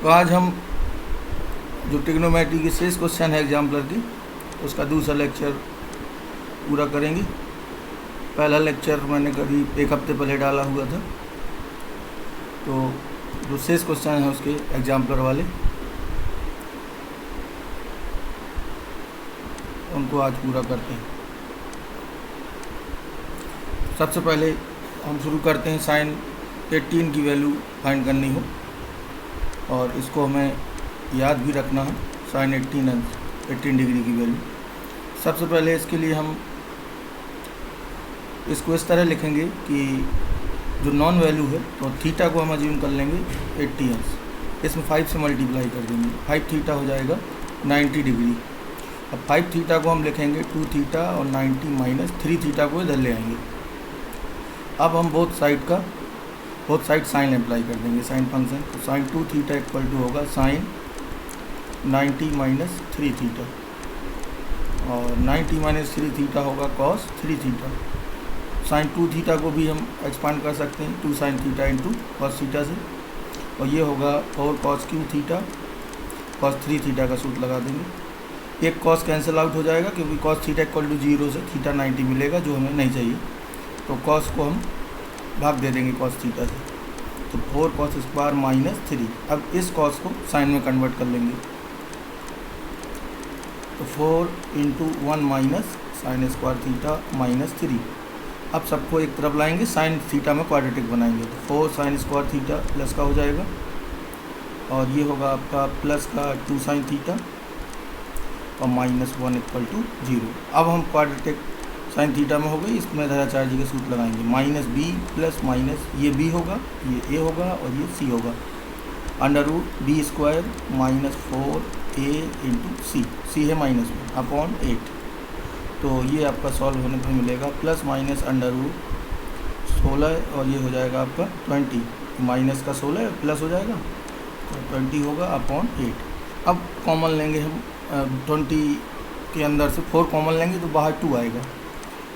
तो आज हम जो ट्रिग्नोमेट्री की शेष क्वेश्चन है एग्जाम्पलर की, उसका दूसरा लेक्चर पूरा करेंगे। पहला लेक्चर मैंने करीब एक हफ्ते पहले डाला हुआ था, तो जो शेष क्वेश्चन है उसके एग्जाम्पलर वाले, उनको आज पूरा करते हैं। सबसे पहले हम शुरू करते हैं साइन 18 की वैल्यू फाइंड करनी हो, और इसको हमें याद भी रखना है। साइन 18 डिग्री की वैल्यू, सबसे पहले इसके लिए हम इसको इस तरह लिखेंगे कि जो नॉन वैल्यू है तो थीटा को हम अज्यूम कर लेंगे 80 अंश, इसमें 5 से मल्टीप्लाई कर देंगे, 5 थीटा हो जाएगा 90 डिग्री। अब 5 थीटा को हम लिखेंगे 2 थीटा और 90 माइनस 3 थीटा को इधर ले आएंगे। अब हम बोथ साइड साइन अप्लाई कर देंगे, साइन फंक्शन। तो साइन 2 थीटा इक्वल टू होगा साइन 90 माइनस 3 थीटा, और 90 माइनस 3 थीटा होगा कॉस 3 थीटा। साइन 2 थीटा को भी हम एक्सपांड कर सकते हैं 2 sine theta into cos theta से, और ये होगा 4 cos Q theta cos 3 theta का सूत्र लगा देंगे। एक कॉस कैंसिल आउट हो जाएगा क्योंकि कॉस थीटा इक्वल टू 0 से थीटा 90 मिलेगा, जो हमें नहीं चाहिए। तो कॉस को हम भाग दे देंगे कॉस थीटा से, तो 4 कॉस स्क्वायर माइनस 3। अब इस कॉस को साइन में कन्वर्ट कर लेंगे, तो 4 into 1 minus sign square theta minus 3। अब सबको एक तरफ लाएंगे, साइन थीटा में क्वाड्रेटिक बनाएंगे, तो 4 साइन स्क्वायर थीटा प्लस का हो जाएगा, और ये होगा आपका प्लस का 2 साइन थीटा और माइनस 1 इक्वल टू 0। अब हम क्वाड्रेटिक साइन थीटा में हो गई, इसमें धराचार्य के सूत्र लगाएंगे, माइनस बी प्लस माइनस ये बी होगा, ये ए होगा और ये सी होगा, under root B square minus 4a into C है माइनस में अपॉन 8। तो ये आपका सॉल्व होने पर मिलेगा प्लस माइनस अंडर रूट 16, और ये हो जाएगा आपका 20, माइनस का 16 प्लस हो जाएगा तो 20 होगा अपॉन 8। अब कॉमन लेंगे हम 20 के अंदर से 4 कॉमन लेंगे तो बाहर 2 आएगा,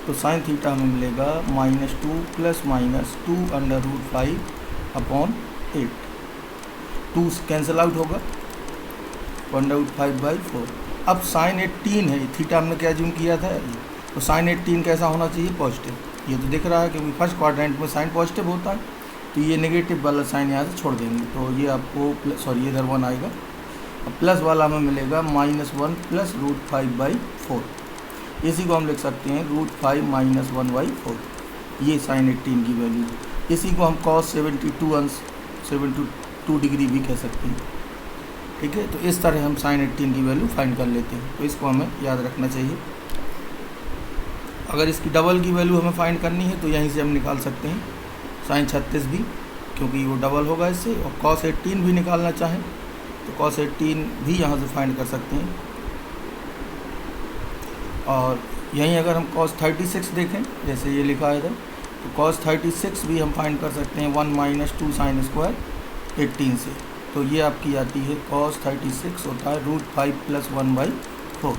तो साइन थीटा हमें मिलेगा minus 2 plus minus 2 under root 5 upon 8। 2 cancel out होगा, अंडर रूट 5/4। अब साइन 18 है, थीटा हमने क्या अज्यूम किया था, तो साइन 18 कैसा होना चाहिए, पॉजिटिव। ये तो दिख रहा है क्योंकि फर्स्ट क्वाड्रेंट में साइन पॉजिटिव होता है, तो ये नेगेटिव वाला साइन यहाँ से छोड़ देंगे, तो ये आपको सॉरी इधर 1 आएगा। अब प्लस वाला हमें मिलेगा -1 प्लस रूट 5/4। इसी को हम लिख सकते हैं रूट 5 माइनस 1/4, ये साइन 18 की वैल्यू। इसी को हम कॉस 72 अंश 72 डिग्री भी कह सकते हैं, ठीक है। तो इस तरह हम साइन 18 की वैल्यू फाइंड कर लेते हैं, तो इसको हमें याद रखना चाहिए। अगर इसकी डबल की वैल्यू हमें फाइंड करनी है तो यहीं से हम निकाल सकते हैं साइन 36 भी, क्योंकि वो डबल होगा इससे। और कॉस 18 भी निकालना चाहें तो कॉस 18 भी यहाँ से फाइंड कर सकते हैं। और यहीं अगर हम cos 36 देखें, जैसे ये लिखा है इधर, तो cos 36 भी हम फाइंड कर सकते हैं 1 माइनस 2 साइन स्क्वायर 18 से। तो ये आपकी आती है cos 36 होता है रूट 5 प्लस 1/4।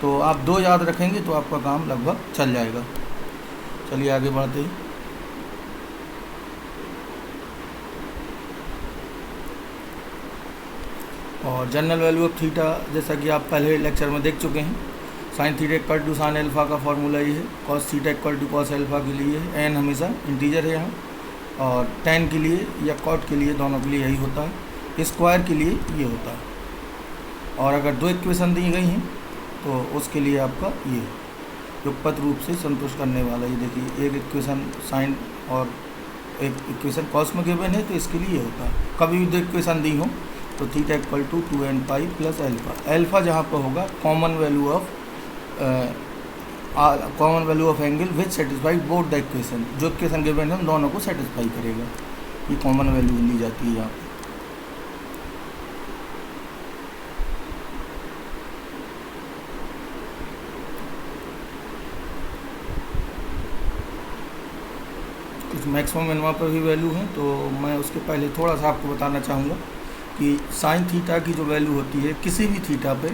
तो आप 2 याद रखेंगे तो आपका काम लगभग चल जाएगा। चलिए आगे बढ़ते हैं। और जनरल वैल्यू ऑफ थीटा, जैसा कि आप पहले लेक्चर में देख चुके हैं, sine theta equal to sine alpha का फॉर्मूला ये है, cos theta equal to cos alpha के लिए है, एन हमेशा इंटीजर है यहाँ, और टेन के लिए या कॉट के लिए, दोनों के लिए यही होता है, स्क्वायर के लिए ये होता है। और अगर 2 इक्वेशन दी गई हैं तो उसके लिए आपका ये युगपत रूप से संतुष्ट करने वाला, ये देखिए एक इक्वेशन साइन और एक इक्वेशन कॉस में गिवन है, तो इसके लिए ये होता है। कभी भी 2 इक्वेशन दी हो तो theta equal to 2n pi plus alpha. Alpha जहाँ पर होगा common value of angle which satisfied both the equation, जो इक्वेशन गिवन है दोनों को सेटिस्फाई करेगा, ये कॉमन वैल्यू ली जाती है यहाँ पर। कुछ मैक्सिमम मिनिमम पर भी वैल्यू है, तो मैं उसके पहले थोड़ा सा आपको बताना चाहूँगा कि साइन थीटा की जो वैल्यू होती है किसी भी थीटा पे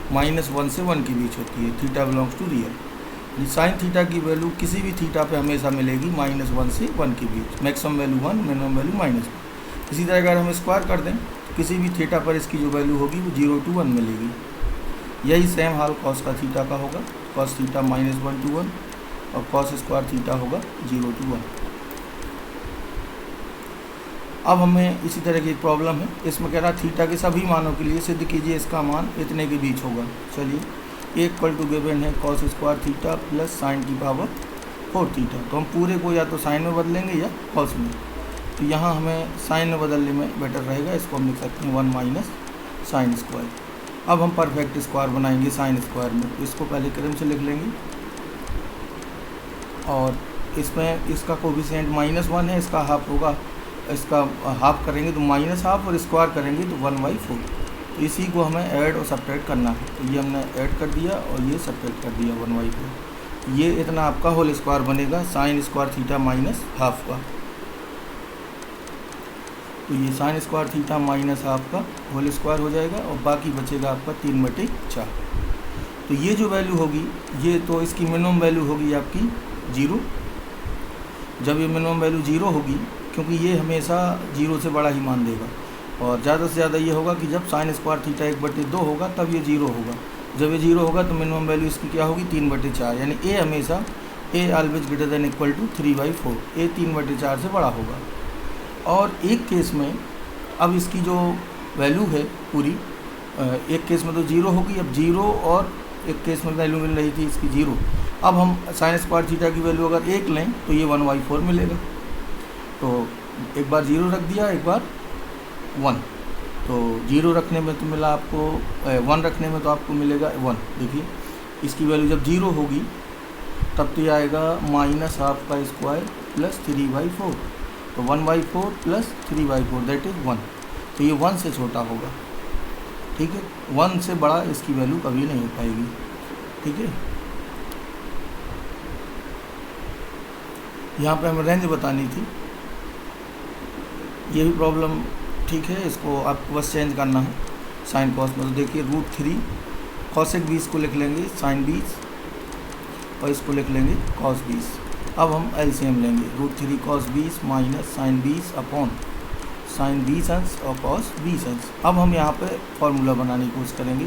-1 से 1 के बीच होती है, theta belongs to real. Sine theta की वैल्यू किसी भी थीटा पे हमेशा मिलेगी -1 से 1 के बीच, मैक्सिमम वैल्यू 1, मिनिमम वैल्यू -1। इसी तरह अगर हम स्क्वायर कर दें किसी भी थीटा पर इसकी जो वैल्यू होगी वो 0 to 1 मिलेगी। यही सेम हाल कॉस का थीटा का होगा, कॉस थीटा -1 to 1 और कॉस स्क्वायर थीटा होगा 0 to 1। अब हमें इसी तरह की एक प्रॉब्लम है, इसमें कह रहा थीटा के सभी मानों के लिए सिद्ध कीजिए इसका मान इतने के बीच होगा। चलिए, इक्वल टू गिवन है cos square theta plus sign की पावर 4 थीटा। तो हम पूरे को या तो साइन में बदलेंगे या कॉस में। तो यहाँ हमें साइन में बदलने में बेटर रहेगा, इसको हम लिख सकते हैं 1 माइनस साइन स्क्वायर। अब हम परफेक्ट स्क्वायर बनाएंगे साइन स्क्वायर में, इसको पहले क्रम से लिख लेंगे और इसमें इसका कोफिशिएंट -1 है, इसका हाफ होगा, इसका हाफ करेंगे तो -1/2 और स्क्वायर करेंगे तो 1/4। तो इसी को हमें ऐड और सब्ट्रैक्ट करना है। तो ये हमने ऐड कर दिया और ये सब्ट्रैक्ट कर दिया 1/4। ये इतना आपका होल स्क्वायर बनेगा साइन स्क्वायर थीटा -1/2 का। तो ये साइन स्क्वायर थीटा -1/2 का होल स्क्वायर हो जाएगा और बाकी बचेगा आपका 3/4। तो ये जो वैल्यू होगी ये तो इसकी मिनिमम वैल्यू होगी आपकी 0। जब ये मिनिमम वैल्यू 0 होगी, क्योंकि ये हमेशा 0 से बड़ा ही मान देगा, और ज़्यादा से ज़्यादा ये होगा कि जब साइन स्क्वायर थीटा 1/2 होगा तब ये 0 होगा। जब ये 0 होगा तो मिनिमम वैल्यू इसकी क्या होगी 3/4, यानी ए हमेशा a always greater than equal to 3/4, a 3/4 से बड़ा होगा। और एक केस में अब इसकी जो वैल्यू है पूरी, एक केस में तो 0 होगी, अब 0 और एक केस में वैल्यू मिल रही थी इसकी 0। अब हम साइन स्क्वायर थीटा की वैल्यू अगर 1 लें तो ये 1/4 मिलेगा। तो एक बार 0 रख दिया, एक बार 1। तो 0 रखने में तो मिला आपको 1 रखने में तो आपको मिलेगा 1। देखिए इसकी वैल्यू जब 0 होगी तब तो ये आएगा -1/2 का स्क्वायर प्लस 3/4। तो 1/4 प्लस 3/4 दैट इज़ 1। तो ये 1 से छोटा होगा, ठीक है। 1 से बड़ा इसकी वैल्यू कभी नहीं हो पाएगी, ठीक है। यहाँ पे हमें रेंज बतानी थी, ये भी प्रॉब्लम ठीक है, इसको आपको बस चेंज करना है साइन कॉस में। तो देखिए √3 कॉसेक 20 को लिख लेंगे साइन 20 और इसको लिख लेंगे कॉस 20। अब हम एलसीएम लेंगे, √3 cos 20 minus sine 20 upon sine 20 अंश और कॉस 20 अंश। अब हम यहाँ पे फॉर्मूला बनाने की कोशिश करेंगे।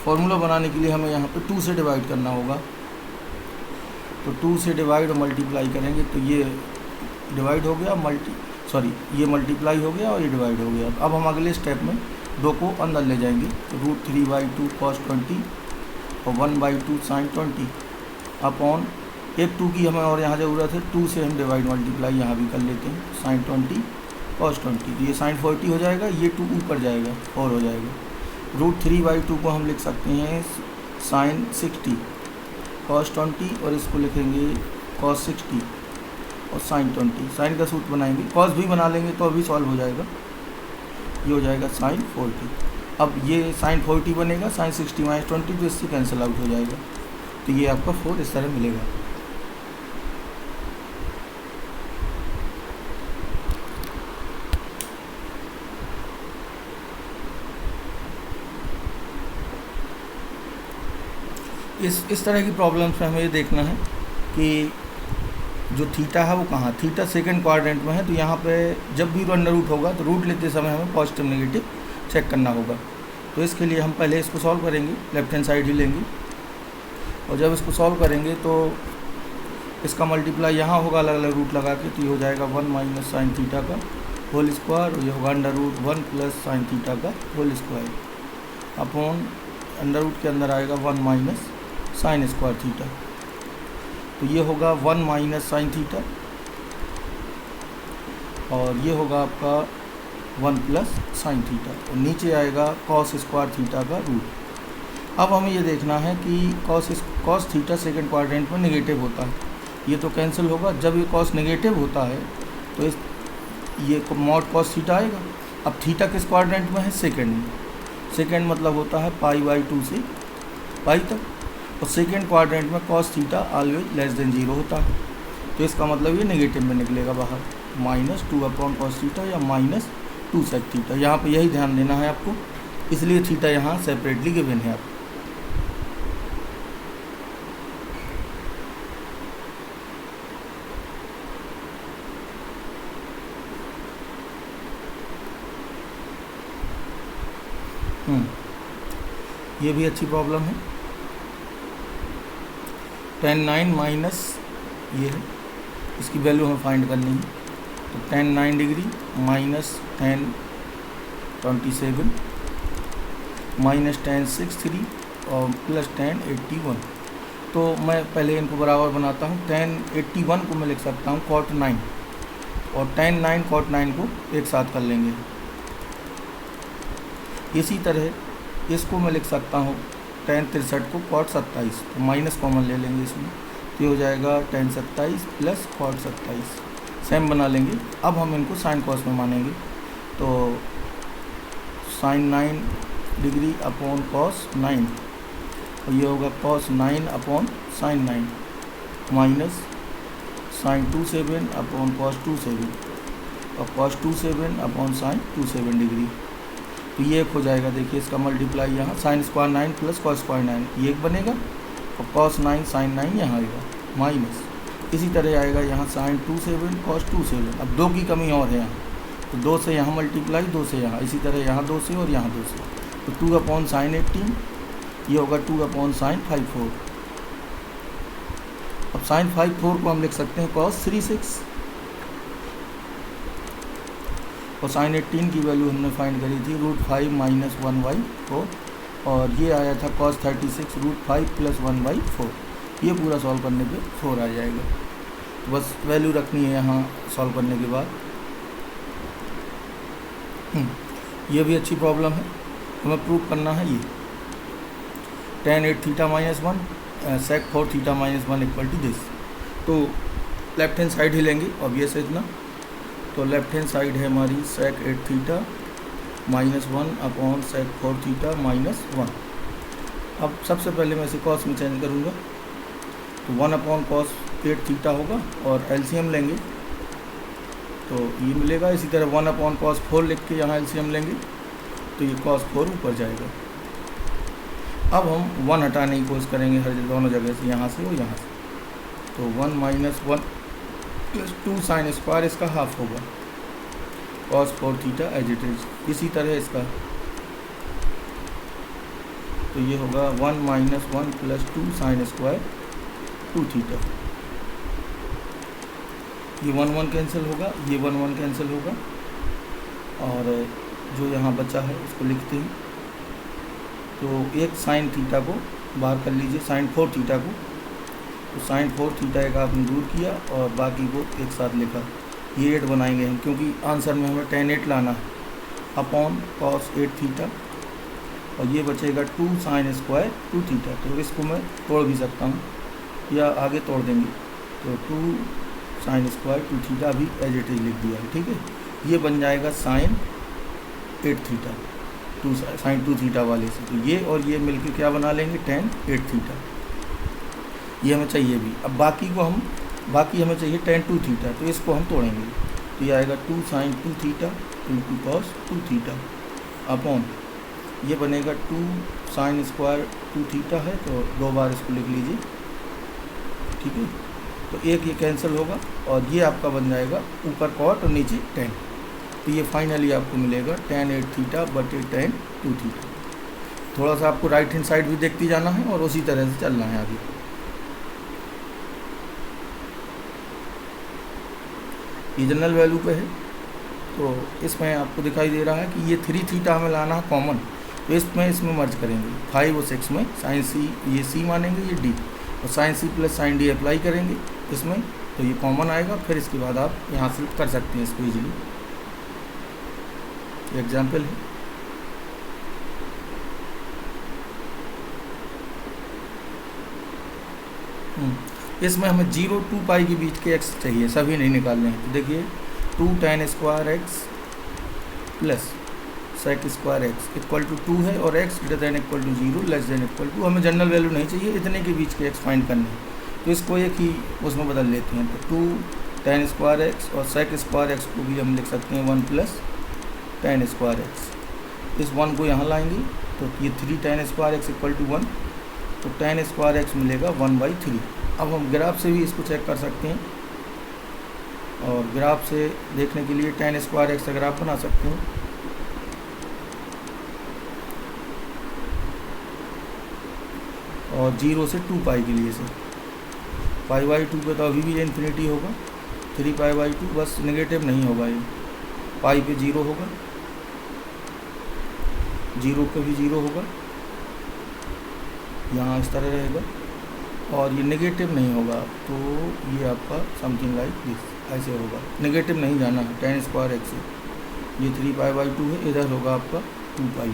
फॉर्मूला बनाने के लिए हमें यहाँ पे 2 से डिवाइड करना होगा। तो 2 से डिवाइड और मल्टीप्लाई करेंगे तो ये डिवाइड हो गया, ये मल्टीप्लाई हो गया और ये डिवाइड हो गया। अब हम अगले स्टेप में 2 को अंदर ले जाएंगे, तो √3/2 cos 20 और 1/2 sin 20 अपॉन एक 2 की हमें और यहाँ ज़रूरत है, 2 से हम डिवाइड मल्टीप्लाई यहाँ भी कर लेते हैं, sin 20 cos 20। तो ये sin 40 हो जाएगा, ये 2 ऊपर जाएगा 4 हो जाएगा। √3/2 को हम लिख सकते हैं sin 60 cos 20 और इसको लिखेंगे cos 60 और sin 20। साइन का सूत्र बनाएंगे, कॉस भी बना लेंगे तो अभी सॉल्व हो जाएगा। ये हो जाएगा sin 40। अब ये sin 40 बनेगा sin 60 - 20, तो इससे कैंसिल आउट हो जाएगा। तो ये आपका 4 इस तरह मिलेगा। इस तरह की प्रॉब्लम्स में हमें ये देखना है कि जो थीटा है वो कहाँ, थीटा सेकंड क्वाड्रेंट में है। तो यहाँ पे जब भी अंडर रूट होगा तो रूट लेते समय हमें पॉजिटिव नेगेटिव चेक करना होगा। तो इसके लिए हम पहले इसको सॉल्व करेंगे, लेफ्ट हैंड साइड ही लेंगे और जब इसको सॉल्व करेंगे तो इसका मल्टीप्लाई यहाँ होगा अलग अलग रूट लगा के। तो ये हो जाएगा 1 माइनस साइन थीटा का होल स्क्वायर और ये होगा √1 प्लस साइन थीटा का whole square upon under root के अंदर आएगा 1 माइनस साइन स्क्वायर थीटा। तो ये होगा 1 माइनस साइन थीटा और ये होगा आपका 1 प्लस साइन थीटा और नीचे आएगा कॉस स्क्वायर थीटा का रूट। अब हमें ये देखना है कि कॉस थीटा सेकंड क्वाड्रेंट में नेगेटिव होता है, ये तो कैंसिल होगा। जब ये कॉस नेगेटिव होता है तो ये मॉड कॉस थीटा आएगा। अब थीटा किस क्वाड्रेंट में है, सेकंड में। सेकंड मतलब होता है π/2 से पाई तक, और सेकेंड क्वाड्रेंट में cos theta always less than 0 होता है। तो इसका मतलब ये नेगेटिव में निकलेगा बाहर, -2 cos थीटा या -2 sec थीटा। यहाँ पे यही ध्यान देना है आपको, इसलिए थीटा यहाँ सेपरेटली गिवन है आपको। ये भी अच्छी प्रॉब्लम है। tan 9 माइनस ये है, इसकी वैल्यू हमें फाइंड करनी है। तो tan 9 degree minus tan 27 minus tan 63 और प्लस tan 81। तो मैं पहले इनको बराबर बनाता हूँ। tan 81 को मैं लिख सकता हूँ cot 9 और tan 9 cot 9 को एक साथ कर लेंगे। इसी तरह इसको मैं लिख सकता हूँ tan 63 को cot 27, तो माइनस कॉमन ले लेंगे इसमें, तो ये हो जाएगा tan 27 प्लस cot 27, सेम बना लेंगे। अब हम इनको साइन कॉस में मानेंगे, तो sin 9 डिग्री अपॉन cos 9 और ये होगा cos 9 upon sin 9 minus sin 27 upon cos 27 और cos 27 अपॉन sin 27 डिग्री। तो ये एक हो जाएगा, देखिए इसका मल्टीप्लाई यहाँ sin square 9 plus cos square 9 ये एक बनेगा और cos 9 sin 9 यहाँ आएगा माइनस, इसी तरह आएगा यहाँ sin 27 cos 27। अब 2 की कमी और है यहाँ, तो 2 से यहाँ मल्टीप्लाई, 2 से यहाँ, इसी तरह यहाँ 2 से और यहाँ 2 से, तो 2 अपॉन sin 18 ये होगा 2 अपॉन sin 54। अब sin 54 को हम लिख सकते हैं cos 36 और sin 18 की वैल्यू हमने फाइंड करी थी √5 माइनस 1/4 और ये आया था cos 36 √5 प्लस 1/4। ये पूरा सॉल्व करने पे 4 आ जाएगा। तो बस वैल्यू रखनी है यहाँ सॉल्व करने के बाद। ये भी अच्छी प्रॉब्लम है, हमें प्रूव करना है ये tan 8 theta minus 1 sec 4 theta minus 1 equal to this. तो लेफ्ट हैंड साइड ही लेंगे ऑब्वियस है इतना, तो लेफ्ट हैंड साइड है हमारी sec 8 theta minus 1 upon sec 4 theta minus 1। अब सबसे पहले मैं इसे कॉस में चेंज करूँगा, तो 1 अपॉन cos 8 थीटा होगा और एलसीएम लेंगे तो ये मिलेगा। इसी तरह 1 अपॉन cos 4 लिख के यहाँ एलसीएम लेंगे तो ये cos 4 ऊपर जाएगा। अब हम 1 हटाने की कोशिश करेंगे हर दोनों जगह से, यहाँ से और यहाँ से, तो 1 माइनस 1 प्लस 2 साइन स्क्वायर इसका हाफ होगा cos 4 theta as it is. इसी तरह इसका तो ये होगा 1 minus 1 plus 2 sine square 2 theta. ये 1 1 कैंसिल होगा, ये 1 1 कैंसिल होगा और जो यहाँ बचा है उसको लिखते हैं। तो एक साइन थीटा को बाहर कर लीजिए, साइन 4 थीटा को, तो साइन 4 थीटा एक आपने दूर किया और बाकी को एक साथ लिखा। ये 8 बनाएंगे हम क्योंकि आंसर में हमें tan 8 लाना है अपॉन cos 8 थीटा और ये बचेगा 2 साइन स्क्वायर 2 थीटा। तो इसको मैं तोड़ भी सकता हूँ या आगे तोड़ देंगे, तो 2 साइन स्क्वायर 2 थीटा भी एज इट इज लिख दिया है, ठीक है। ये बन जाएगा साइन 8 थीटा 2 साइन 2 थीटा वाले से, तो ये और ये मिलके क्या बना लेंगे tan 8 थीटा। ये हमें चाहिए भी। अब बाकी हमें चाहिए tan 2 थीटा, तो इसको हम तोड़ेंगे, तो ये आएगा 2 sine 2 theta into cos 2 theta upon ये बनेगा 2 साइन स्क्वायर 2 थीटा है, तो 2 बार इसको लिख लीजिए, ठीक है। तो एक ये कैंसिल होगा और ये आपका बन जाएगा ऊपर cot और नीचे tan। तो ये फाइनली आपको मिलेगा tan 8 थीटा बटे tan 2 थीटा। थोड़ा सा आपको राइट हैंड साइड भी देखती जाना है और उसी तरह से चलना है आगे। ये जनरल वैल्यू पे है, तो इसमें आपको दिखाई दे रहा है कि ये 3 थीटा हमें लाना है कॉमन, तो इसमें मर्ज करेंगे 5 और 6 में साइन सी, ये सी मानेंगे, ये डी, और sine C plus sine D apply करेंगे इसमें, तो ये कॉमन आएगा। फिर इसके बाद आप यहाँ से कर सकते हैं इसको ईजिली। एग्जाम्पल है, इसमें हमें 0 2 पाई के बीच के एक्स चाहिए, सभी नहीं निकालने हैं। तो देखिए 2 tan square X plus sec square X equal to 2 है और x greater than equal to 0 less than equal to, हमें जनरल वैल्यू नहीं चाहिए, इतने के बीच के x फाइंड करने हैं, तो इसको एक ही उसमें बदल लेते हैं। तो 2 tan स्क्वायर एक्स और sec स्क्वायर एक्स को भी हम लिख सकते हैं 1 प्लस tan स्क्वायर एक्स। इस 1 को यहाँ लाएंगे तो ये 3 tan square X equal to 1, तो tan स्क्वायर एक्स मिलेगा 1/3। अब हम ग्राफ से भी इसको चेक कर सकते हैं और ग्राफ से देखने के लिए tan स्क्वायर एक्स का ग्राफ बना सकते हैं। और 0 से 2 पाई के लिए से π/2 पे तो अभी भी इन्फिनिटी होगा, 3π/2 बस नेगेटिव नहीं होगा, ये पाई पे 0 होगा, 0 पे भी 0 होगा, यहाँ इस तरह रहेगा और ये नेगेटिव नहीं होगा, तो ये आपका समथिंग लाइक दिस ऐसे होगा। नेगेटिव नहीं जाना है, tan² x, ये 3π/2 है, इधर होगा आपका 2 पाई,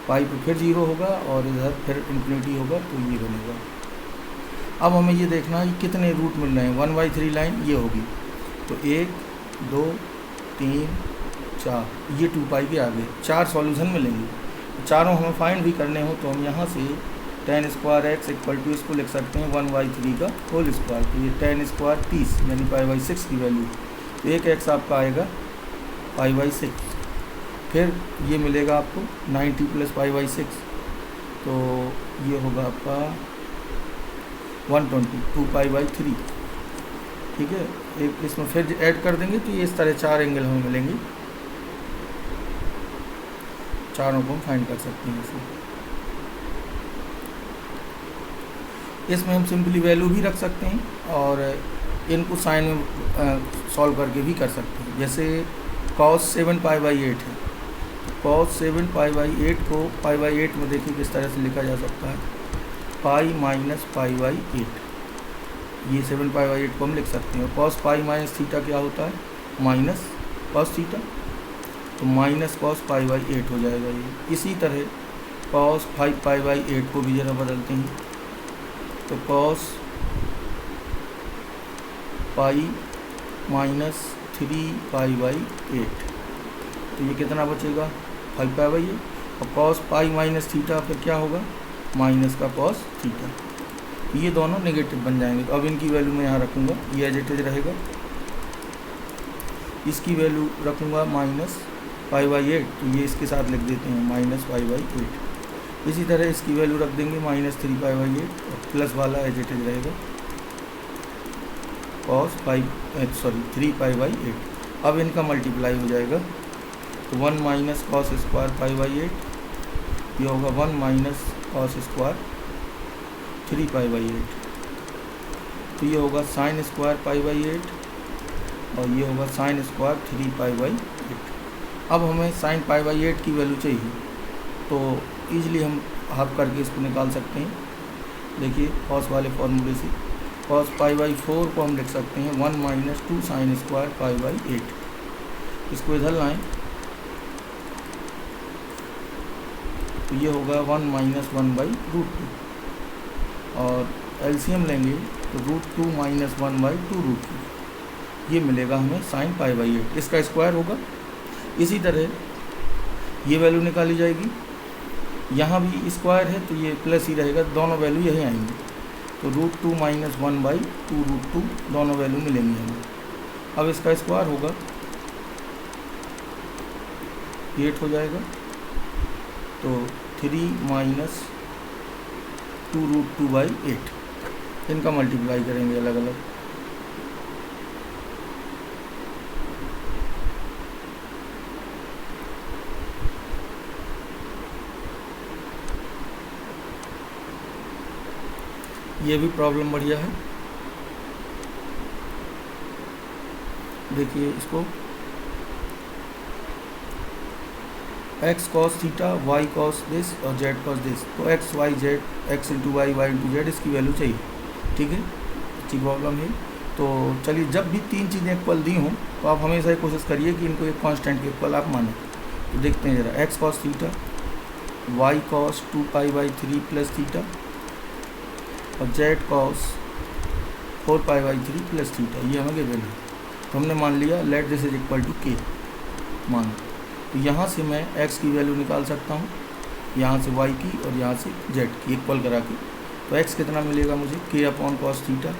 पाई पे फिर 0 होगा और इधर फिर इन्फिनिटी होगा, तो ये बनेगा। अब हमें ये देखना है कि कितने रूट मिल रहे हैं। 1/3 लाइन ये होगी, तो 1 2 3 4, ये 2 पाई के आगे 4 सॉल्यूशन मिलेंगे। चारों हमें फाइंड भी करने हो तो हम यहाँ से tan² x = इसको लिख सकते हैं 1/3 का होल स्क्वायर, तो ये tan² 30 यानी π/6 की वैल्यू, तो एक x आपका आएगा π/6, फिर ये मिलेगा आपको 90 + π/6, तो ये होगा आपका 120 2π/3, ठीक है। एक इसमें फिर ऐड कर देंगे तो ये इस तरह 4 एंगल हमें मिलेंगे, चारों को हम फाइंड कर सकते हैं। इसमें हम सिंपली वैल्यू भी रख सकते हैं और इनको साइन में सॉल्व करके भी कर सकते हैं। जैसे cos 7π/8 है, cos 7π/8 को π/8 में देखिए किस तरह से लिखा जा सकता है, π - π/8, ये 7π/8 को हम लिख सकते हैं। और cos π - थीटा क्या होता है, माइनस cos थीटा, तो माइनस cos π/8 हो जाएगा ये। इसी तरह cos 5π/8 को भी ज़रा बदलते हैं, तो cos π - 3π/8, तो ये कितना बचेगा 5π/8, और cos π - थीटा फिर क्या होगा, माइनस का cos थीटा, ये दोनों नेगेटिव बन जाएंगे। तो अब इनकी वैल्यू मैं यहाँ रखूँगा, ये एज इट इज रहेगा, इसकी वैल्यू रखूँगा -π/8, तो ये इसके साथ लिख देते हैं -π/8। इसी तरह इसकी वैल्यू रख देंगे -3π/8, और प्लस वाला एज इट इज रहेगा cos 3π/8। अब इनका मल्टीप्लाई हो जाएगा, तो 1 - cos² π/8, ये होगा 1 - cos² 3π/8, तो ये होगा sin² π/8 और ये होगा sin² 3π/8। अब हमें sin π/8 की वैल्यू चाहिए, तो ईजिली हम हाफ करके इसको निकाल सकते हैं। देखिए cos वाले फॉर्मूले से cos π/4 को हम लिख सकते हैं 1 - 2 sin² π/8, इसको इधर लाएं तो ये होगा 1 - 1/√2, और एलसीएम लेंगे तो √2 - 1/2√2, ये मिलेगा हमें sin π/8, इसका स्क्वायर होगा। इसी तरह ये वैल्यू निकाली जाएगी, यहाँ भी स्क्वायर है तो ये प्लस ही रहेगा, दोनों वैल्यू यही आएंगे, तो √2 - 1/2√2 दोनों वैल्यू मिलेंगी हमें। अब इसका स्क्वायर होगा 8 हो जाएगा, तो 3 - 2√2/8, इनका मल्टीप्लाई करेंगे अलग अलग। ये भी प्रॉब्लम बढ़िया है, देखिए इसको x cos theta, y cos this और z cos दिस, तो x y z, x × y, y × z इसकी वैल्यू चाहिए, ठीक है, अच्छी प्रॉब्लम है। तो चलिए, जब भी तीन चीज़ें इक्वल दी हों तो आप हमेशा ही कोशिश करिए कि इनको एक कांस्टेंट के इक्वल आप मानें। तो देखते हैं ज़रा, x cos theta, y cos 2π/3 plus theta और z cos 4π/3 प्लस थीटा, ये हमें गिवन है। तो हमने मान लिया let this is equal to k मान, तो यहाँ से मैं x की वैल्यू निकाल सकता हूँ, यहाँ से y की और यहाँ से z की इक्वल करा के। तो x कितना मिलेगा मुझे, k/cos थीटा,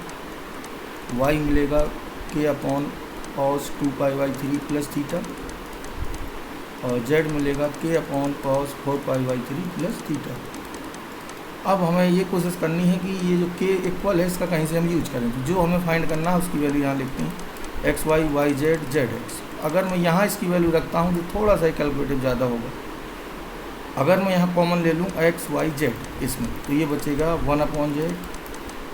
y मिलेगा k/cos 2π/3 प्लस थीटा और z मिलेगा k/cos 4π/3 प्लस थीटा। अब हमें ये कोशिश करनी है कि ये जो k इक्वल है इसका कहीं से हम यूज करें, तो जो हमें फाइंड करना है उसकी वैल्यू यहाँ लिखते हैं X Y Y Z Z X. अगर मैं यहाँ इसकी वैल्यू रखता हूँ तो थोड़ा सा कैलकुलेटिव ज़्यादा होगा, अगर मैं यहाँ कॉमन ले लूँ एक्स वाई जेड इसमें, तो ये बचेगा 1/z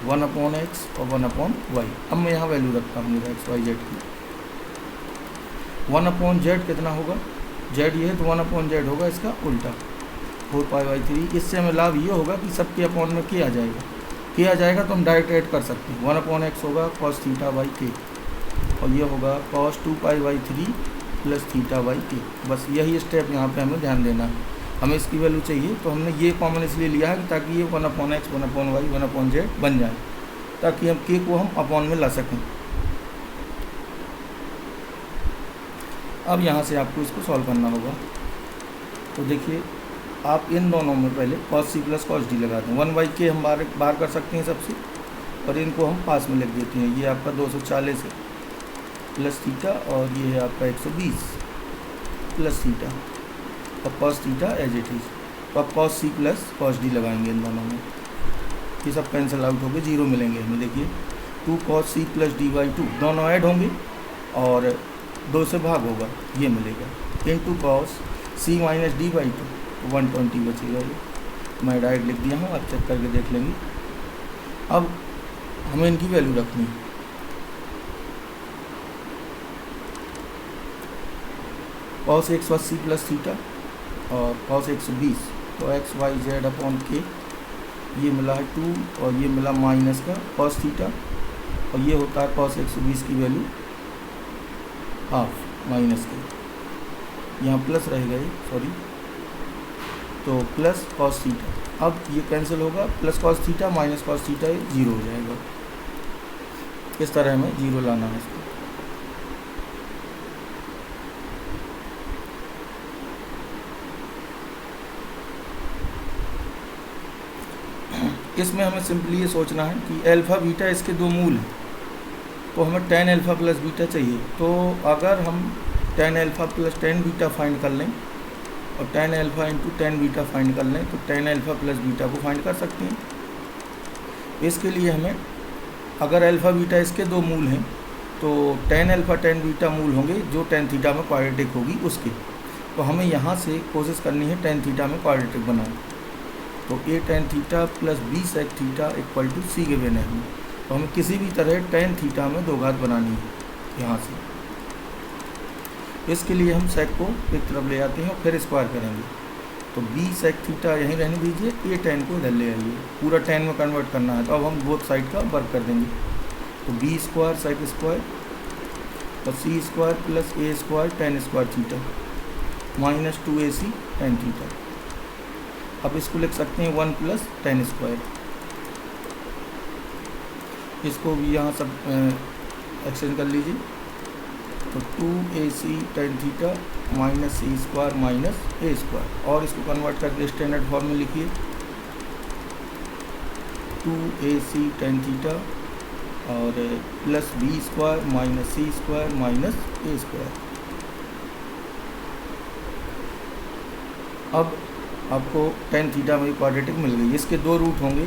1/x और 1/y। अब मैं यहाँ वैल्यू रखता हूँ मेरा एक्स वाई जेड की। 1/z कितना होगा, जेड ये है तो 1/z होगा इसका उल्टा 4π/3। इससे हमें लाभ ये होगा कि सबके अपॉन में किया जाएगा तो हम डायरेक्ट ऐड कर सकते हैं। 1/x होगा cos θ/k और ये होगा cos 2π/3 प्लस θ/k। बस यही स्टेप यहाँ पे हमें ध्यान देना है। हमें इसकी वैल्यू चाहिए तो हमने ये कॉमन इसलिए लिया है कि ताकि ये 1/x 1/y 1/z बन जाए, ताकि हम k को हम अपॉन में ला सकें। अब यहाँ से आपको इसको सॉल्व करना होगा। तो देखिए आप इन दोनों में पहले cos c plus cos d लगा दें। 1/k हम बाहर कर सकते हैं सबसे, और इनको हम पास में लिख देते हैं। ये आपका 240 है प्लस थीटा, और ये है आपका 120 प्लस थीटा, और cos theta as it is. तो अब cos c plus cos d लगाएंगे इन दोनों में, ये सब कैंसिल आउट होकर 0 मिलेंगे हमें। देखिए 2 cos c प्लस d/2 दोनों ऐड होंगे और 2 से भाग होगा, ये मिलेगा into cos c minus d/2 120 बचेगा। ये मैं डायरेक्ट लिख दिया हूँ, आप चेक करके देख लेंगे। अब हमें इनकी वैल्यू रखनी है। cos 180 प्लस थीटा और cos 120, तो एक्स वाई जेड अपॉन के, ये मिला है 2 और ये मिला माइनस का cos थीटा, और ये होता है cos 120 की वैल्यू हाफ माइनस के, यहाँ प्लस रहेगा ये, सॉरी, तो प्लस cos थीटा। अब ये कैंसिल होगा, plus cos theta minus cos theta, ये 0 हो जाएगा। इस तरह हमें 0 लाना है इसको। इसमें हमें सिंपली ये सोचना है कि अल्फ़ा बीटा इसके दो मूल हैं, तो हमें tan अल्फ़ा प्लस बीटा चाहिए। तो अगर हम tan alpha plus tan beta find कर लें और tan alpha into tan beta find कर लें, तो tan अल्फ़ा प्लस बीटा को फाइंड कर सकते हैं। इसके लिए हमें, अगर अल्फ़ा बीटा इसके दो मूल हैं, तो tan अल्फ़ा tan बीटा मूल होंगे जो tan थीटा में क्वाड्रेटिक होगी उसके। तो हमें यहाँ से कोशिश करनी है tan थीटा में क्वाड्रेटिक बनाएं। तो a tan theta plus b sec theta equal to c के बिना है। तो हमें किसी भी तरह tan थीटा में दो घात बनानी है यहाँ से। इसके लिए हम sec को एक तरफ ले आते हैं और फिर स्क्वायर करेंगे। तो b sec थीटा यहीं रहने दीजिए, a tan को इधर ले आइए, पूरा tan में कन्वर्ट करना है। तो अब हम बोथ साइड का वर्क कर देंगे। तो b स्क्वायर sec स्क्वायर और c square plus a square tan square theta minus 2ac tan theta. अब इसको लिख सकते हैं 1 प्लस tan स्क्वायर। इसको भी यहाँ सब एक्सचेंज कर लीजिए। तो 2ac tan theta minus c square minus a square, और इसको कन्वर्ट करके स्टैंडर्ड फॉर्म में लिखिए 2ac tan थीटा और plus b square minus c square minus a square. अब आपको tan थीटा में क्वाड्रेटिक मिल गई। इसके दो रूट होंगे,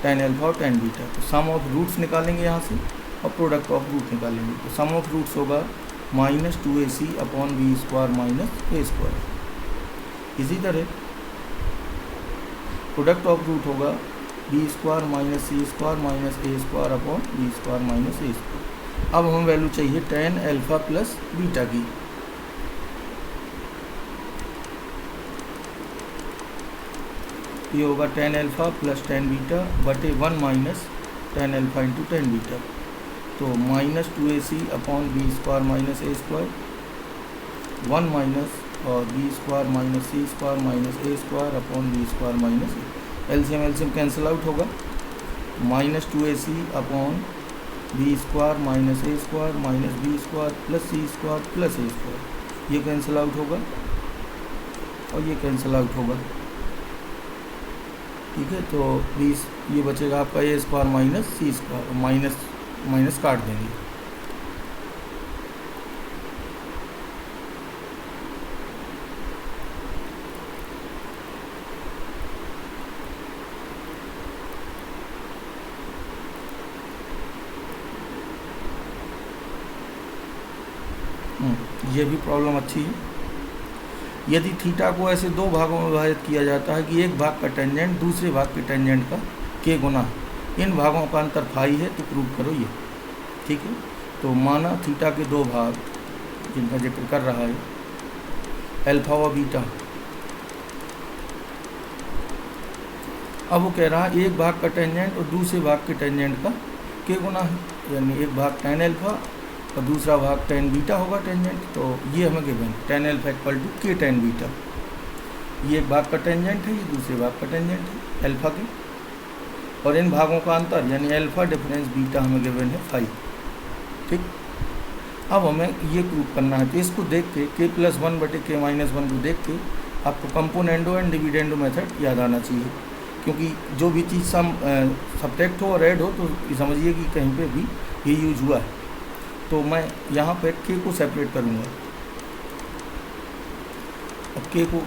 tan अल्फ़ा और tan बीटा। तो सम ऑफ रूट्स निकालेंगे यहाँ से और प्रोडक्ट ऑफ रूट निकालेंगे। तो सम ऑफ रूट्स होगा minus 2ac upon B square minus a स्क्वायर। इसी तरह प्रोडक्ट ऑफ रूट होगा b square minus c square minus a square upon B square minus a square. अब हमें वैल्यू चाहिए tan अल्फ़ा प्लस बीटा की। ये होगा tan alpha plus tan beta बटे 1 minus tan alpha into tan beta. तो minus 2ac upon B square minus a square, 1 minus और b square minus c square minus a square upon B square minus a। LCM cancel out होगा। Minus 2ac upon B square minus a square minus b square plus c square plus a square, ये cancel out होगा और ये cancel out होगा। ठीक है, तो 20 ये बचेगा आपका a square minus c square, minus minus काट देंगे। ये भी प्रॉब्लम अच्छी है। यदि थीटा को ऐसे दो भागों में विभाजित किया जाता है कि एक भाग का टेंजेंट दूसरे भाग के टेंजेंट का के गुना है, इन भागों का अंतर फाई है, तो प्रूव करो ये। ठीक है, तो माना थीटा के दो भाग जिनका जिक्र कर रहा है, अल्फा व बीटा। अब वो कह रहा है एक भाग का टेंजेंट और दूसरे भाग के टेंजेंट का के गुना है, यानी एक भाग tan अल्फा और दूसरा भाग tan बीटा होगा टेंजेंट। तो ये हमें given tan alpha equal to K tan beta. ये एक भाग का टेंजेंट है, ये दूसरे भाग का टेंजेंट है अल्फा के, और इन भागों का अंतर यानी अल्फा डिफरेंस बीटा हमें गिवन है 5। ठीक, अब हमें ये प्रूव करना है। तो इसको देख के k+1/k - 1 को देख के आपको कंपोनेंडो एंड डिविडेंडो मेथड याद आना चाहिए, क्योंकि जो भी चीज़ सब्ट्रैक्ट हो और ऐड हो तो समझिए कि कहीं पे भी ये यूज हुआ है। तो मैं यहाँ पे k को सेपरेट करूँगा और k को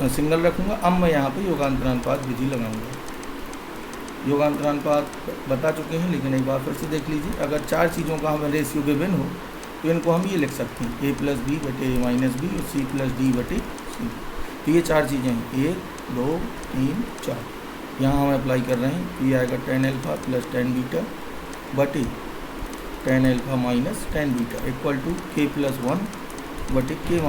सिंगल रखूँगा। अब मैं यहाँ पे योगांतरानुपात विधि लगाऊँगा। योगांतरानुपात बता चुके हैं, लेकिन एक बार फिर से देख लीजिए। अगर चार चीज़ों का हमें रेशियो गिवन हो तो इनको हम ये लिख सकते हैं a+b/a - b और c+d/c। तो ये चार चीज़ें हैं, 1 2 3 4। यहाँ हम अप्लाई कर रहे हैं तो ये आएगा tan alpha plus tan beta बटे tan alpha minus tan beta equal to k+1/k - 2।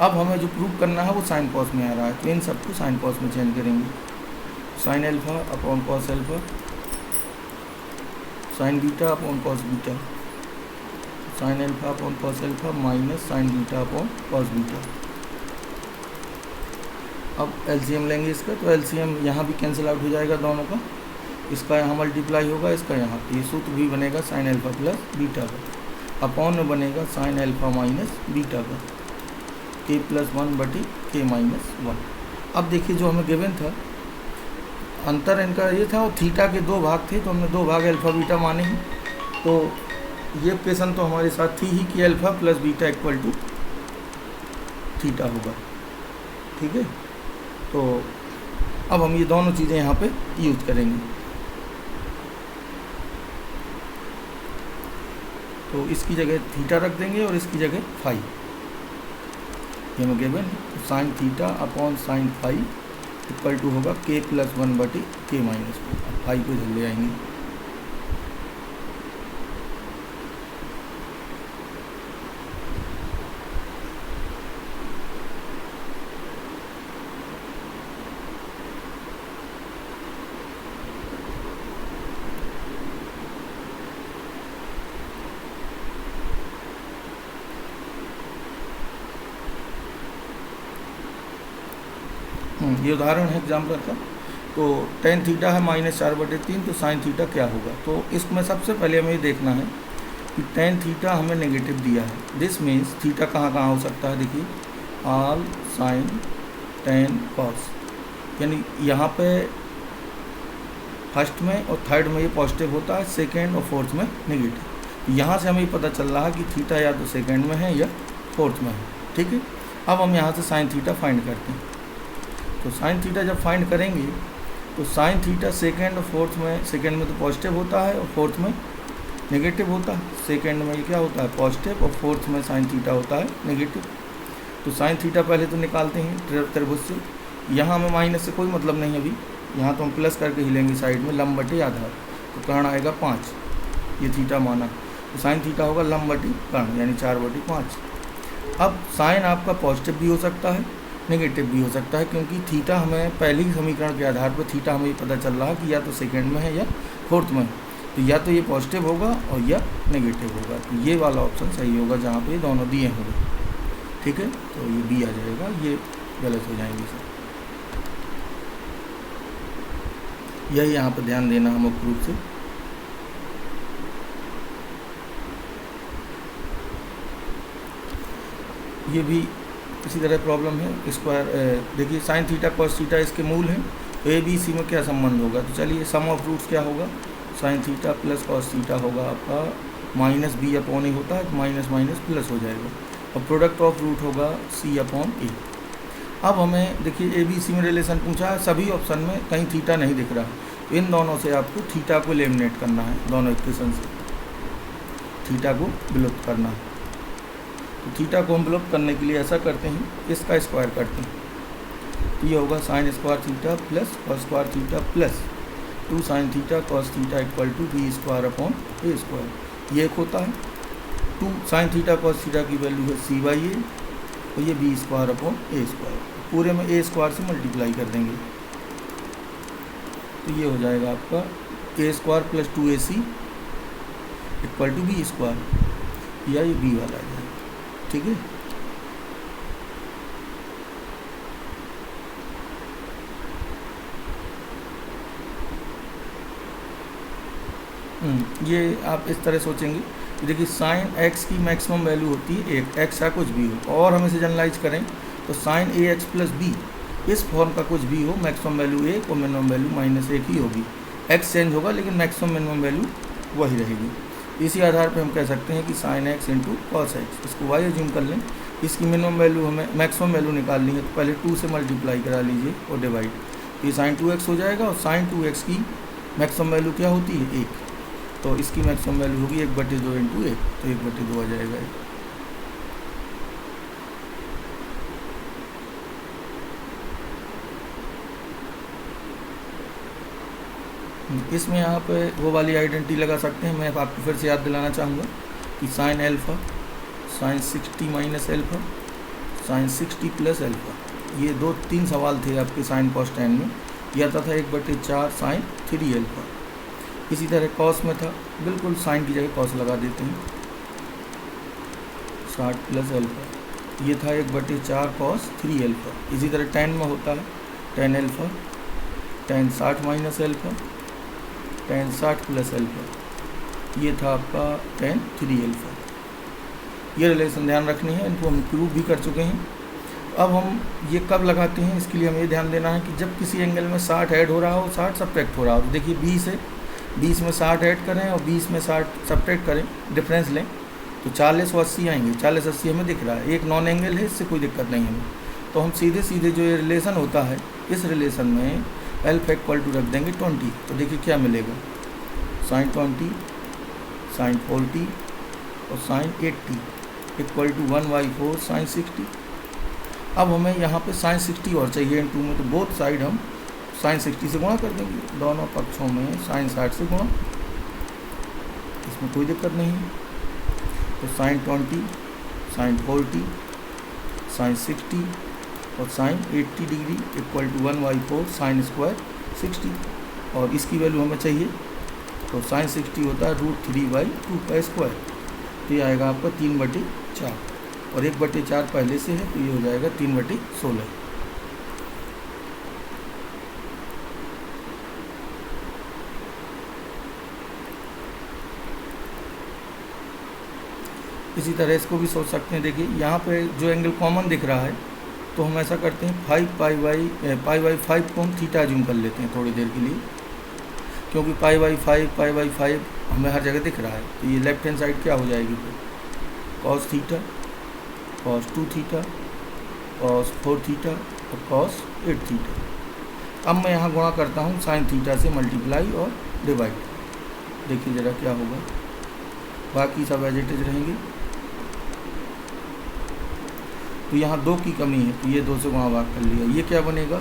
अब हमें जो प्रूव करना है वो साइन कॉस में आ रहा है, तो इन सबको साइन कॉस में चेंज करेंगे। Sine alpha upon cos alpha, sign beta upon cos beta, sine alpha upon cos alpha minus sign beta upon cos beta. अब एलसीएम लेंगे इसका, तो एलसीएम यहाँ भी कैंसिल आउट हो जाएगा दोनों का, इसका यहाँ मल्टीप्लाई होगा, इसका यहाँ। ये सूत्र भी बनेगा साइन अल्फा प्लस बीटा का, अपॉन में बनेगा साइन अल्फा माइनस बीटा का, k+1/k - 1। अब देखिए जो हमें गिवन था अंतर इनका ये था, और थीटा के दो भाग थे तो हमने दो भाग अल्फा बीटा माने ही। तो ये क्वेश्चन तो हमारे साथ थी ही कि alpha plus beta equal to theta होगा। ठीक है, तो अब हम ये दोनों चीज़ें यहाँ पे यूज करेंगे। तो इसकी जगह थीटा रख देंगे और इसकी जगह फाई, ये हमें गिवन है। तो sine theta upon sine phi equal to होगा k+1/k - 2। अब फाई को इधर ले आएंगे। ये उदाहरण है एग्जाम्पल का। तो tan थीटा है -4/3, तो साइन थीटा क्या होगा। तो इसमें सबसे पहले हमें ये देखना है कि tan थीटा हमें नेगेटिव दिया है। दिस मीन्स थीटा कहाँ कहाँ हो सकता है, देखिए ऑल साइन tan cos, यानी यहाँ पे फर्स्ट में और थर्ड में ये पॉजिटिव होता है, सेकेंड और फोर्थ में नेगेटिव। यहाँ से हमें पता चल रहा है कि थीटा या तो सेकेंड में है या फोर्थ में है। ठीक है, अब हम यहाँ से साइन थीटा फाइंड करते हैं। तो साइन थीटा जब फाइंड करेंगे तो साइन थीटा सेकेंड और फोर्थ में, सेकेंड में तो पॉजिटिव होता है और फोर्थ में नेगेटिव होता है। सेकेंड में क्या होता है पॉजिटिव और फोर्थ में साइन थीटा होता है नेगेटिव। तो साइन थीटा पहले तो निकालते हैं त्रिभुज से। यहाँ हमें माइनस से कोई मतलब नहीं अभी, यहाँ तो हम प्लस करके ही लेंगे साइड में, लंब बटे आधार। तो कर्ण आएगा 5, ये थीटा माना। तो साइन थीटा होगा लंब बटे कर्ण यानी 4/5। अब साइन आपका पॉजिटिव भी हो सकता है, नेगेटिव भी हो सकता है, क्योंकि थीटा हमें पहले ही समीकरण के आधार पर थीटा हमें पता चल रहा है कि या तो सेकंड में है या फोर्थ में। तो या तो ये पॉजिटिव होगा और या नेगेटिव होगा। तो ये वाला ऑप्शन सही होगा जहाँ पे दोनों दिए होंगे। ठीक है, तो ये बी आ जाएगा, ये गलत हो जाएंगे सर। यही यहाँ पर ध्यान देना है मुख्य रूप से। ये भी इसी तरह प्रॉब्लम है। स्क्वायर देखिए साइन थीटा कॉस थीटा इसके मूल हैं, तो ए बी सी में क्या संबंध होगा। तो चलिए सम ऑफ रूट्स क्या होगा, sign theta plus cos theta होगा आपका -b/a होता है, माइनस माइनस प्लस हो जाएगा, और प्रोडक्ट ऑफ रूट होगा c/a। अब हमें देखिए ए बी सी में रिलेशन पूछा है, सभी ऑप्शन में कहीं थीटा नहीं दिख रहा, तो इन दोनों से आपको थीटा को एलिमिनेट करना है, दोनों इक्वेशन से थीटा को विलुप्त करना है। तो थीटा को हम ब्लॉक करने के लिए ऐसा करते हैं, इसका स्क्वायर करते हैं, तो ये होगा sine square theta plus cos square theta plus 2 sine theta cos theta equal to B square upon A square. ये एक होता है 2 साइन थीटा कॉस थीटा की वैल्यू है सी बाई ए, और ये B square upon A square, पूरे में ए स्क्वायर से मल्टीप्लाई कर देंगे, तो ये हो जाएगा आपका a square plus 2ac equal to B square, या ये बी वाला है, ठीक है। ये आप इस तरह सोचेंगे कि देखिए साइन एक्स की मैक्सिमम वैल्यू होती है एक, एक्स या कुछ भी हो, और हम इसे जनरलाइज करें तो साइन ए एक्स प्लस बी, इस फॉर्म का कुछ भी हो, मैक्सिमम वैल्यू एक और मिनिमम वैल्यू -1 ही होगी। एक्स चेंज होगा लेकिन मैक्सिमम मिनिमम वैल्यू वही रहेगी। इसी आधार पे हम कह सकते हैं कि sine x into cos x, इसको वाई एज्यूम कर लें, इसकी मिनिमम वैल्यू हमें मैक्सिमम वैल्यू निकालनी है, तो पहले 2 से मल्टीप्लाई करा लीजिए और डिवाइड, तो ये साइन 2x हो जाएगा, और साइन 2x की मैक्सिमम वैल्यू क्या होती है 1, तो इसकी मैक्सिमम वैल्यू होगी 1/2 इंटू 1, तो 1/2 आ जाएगा। इसमें आप वो वाली आइडेंटिटी लगा सकते हैं, मैं आपको फिर से याद दिलाना चाहूँगा कि sine alpha, sine 60 minus alpha, sine 60 plus alpha, ये 2-3 सवाल थे आपके साइन कॉस टैन में, यह आता था 1/4 साइन 3 एल्फ़ा। इसी तरह कॉस में था, बिल्कुल साइन की जगह कॉस लगा देते हैं, 60 प्लस एल्फ़ा, ये था 1/4 कॉस 3 एल्फ़ा। इसी तरह टैन में होता है tan alpha, tan 60 minus alpha, tan 60 plus alpha, ये था आपका टैन 3 एल्फ़ा। ये रिलेशन ध्यान रखनी है, इनको हम प्रूव भी कर चुके हैं। अब हम ये कब लगाते हैं, इसके लिए हमें ये ध्यान देना है कि जब किसी एंगल में 60 ऐड हो रहा हो, 60 सब्ट्रैक्ट हो रहा हो, तो देखिए 20 में 60 ऐड करें और 20 में 60 सब्ट्रैक्ट करें, डिफरेंस लें, तो 40 और 80 आएंगे। 40-80 हमें दिख रहा है, एक नॉन एंगल है, इससे कोई दिक्कत नहीं हमें, तो हम सीधे सीधे जो ये रिलेशन होता है, इस रिलेशन में एल्फ़ा इक्वल टू रख देंगे 20, तो देखिए क्या मिलेगा, साइन 20 साइन 40 और साइन 80 इक्वल टू 1/4 साइन 60। अब हमें यहाँ पे साइन 60 और चाहिए इन 2 में, तो बोथ साइड हम साइन 60 से गुणा कर देंगे, दोनों पक्षों में साइन 60 से गुणा, इसमें कोई दिक्कत नहीं है। तो साइन 20 साइन 40 साइन 60 और sine 80 degree equal to 1/4 sine square 60, और इसकी वैल्यू हमें चाहिए, तो साइन 60 होता है √3/2 का स्क्वायर, तो ये आएगा आपका 3/4, और 1/4 पहले से है, तो ये हो जाएगा 3/16। इसी तरह इसको भी सोच सकते हैं, देखिए यहाँ पे जो एंगल कॉमन दिख रहा है, तो हम ऐसा करते हैं 5π/5 को हम थीटा जूम कर लेते हैं थोड़ी देर के लिए, क्योंकि π/5 हमें हर जगह दिख रहा है, तो ये लेफ्ट हैंड साइड क्या हो जाएगी, फिर cos theta, cos 2 theta, cos 4 theta और कॉस 8 थीटा। अब मैं यहाँ गुणा करता हूँ साइन थीटा से मल्टीप्लाई और डिवाइड, देखिए ज़रा क्या होगा, बाकी सब एज इट इज रहेंगे। तो यहाँ 2 की कमी है, तो ये 2 से गुणा भाग कर लिया, ये क्या बनेगा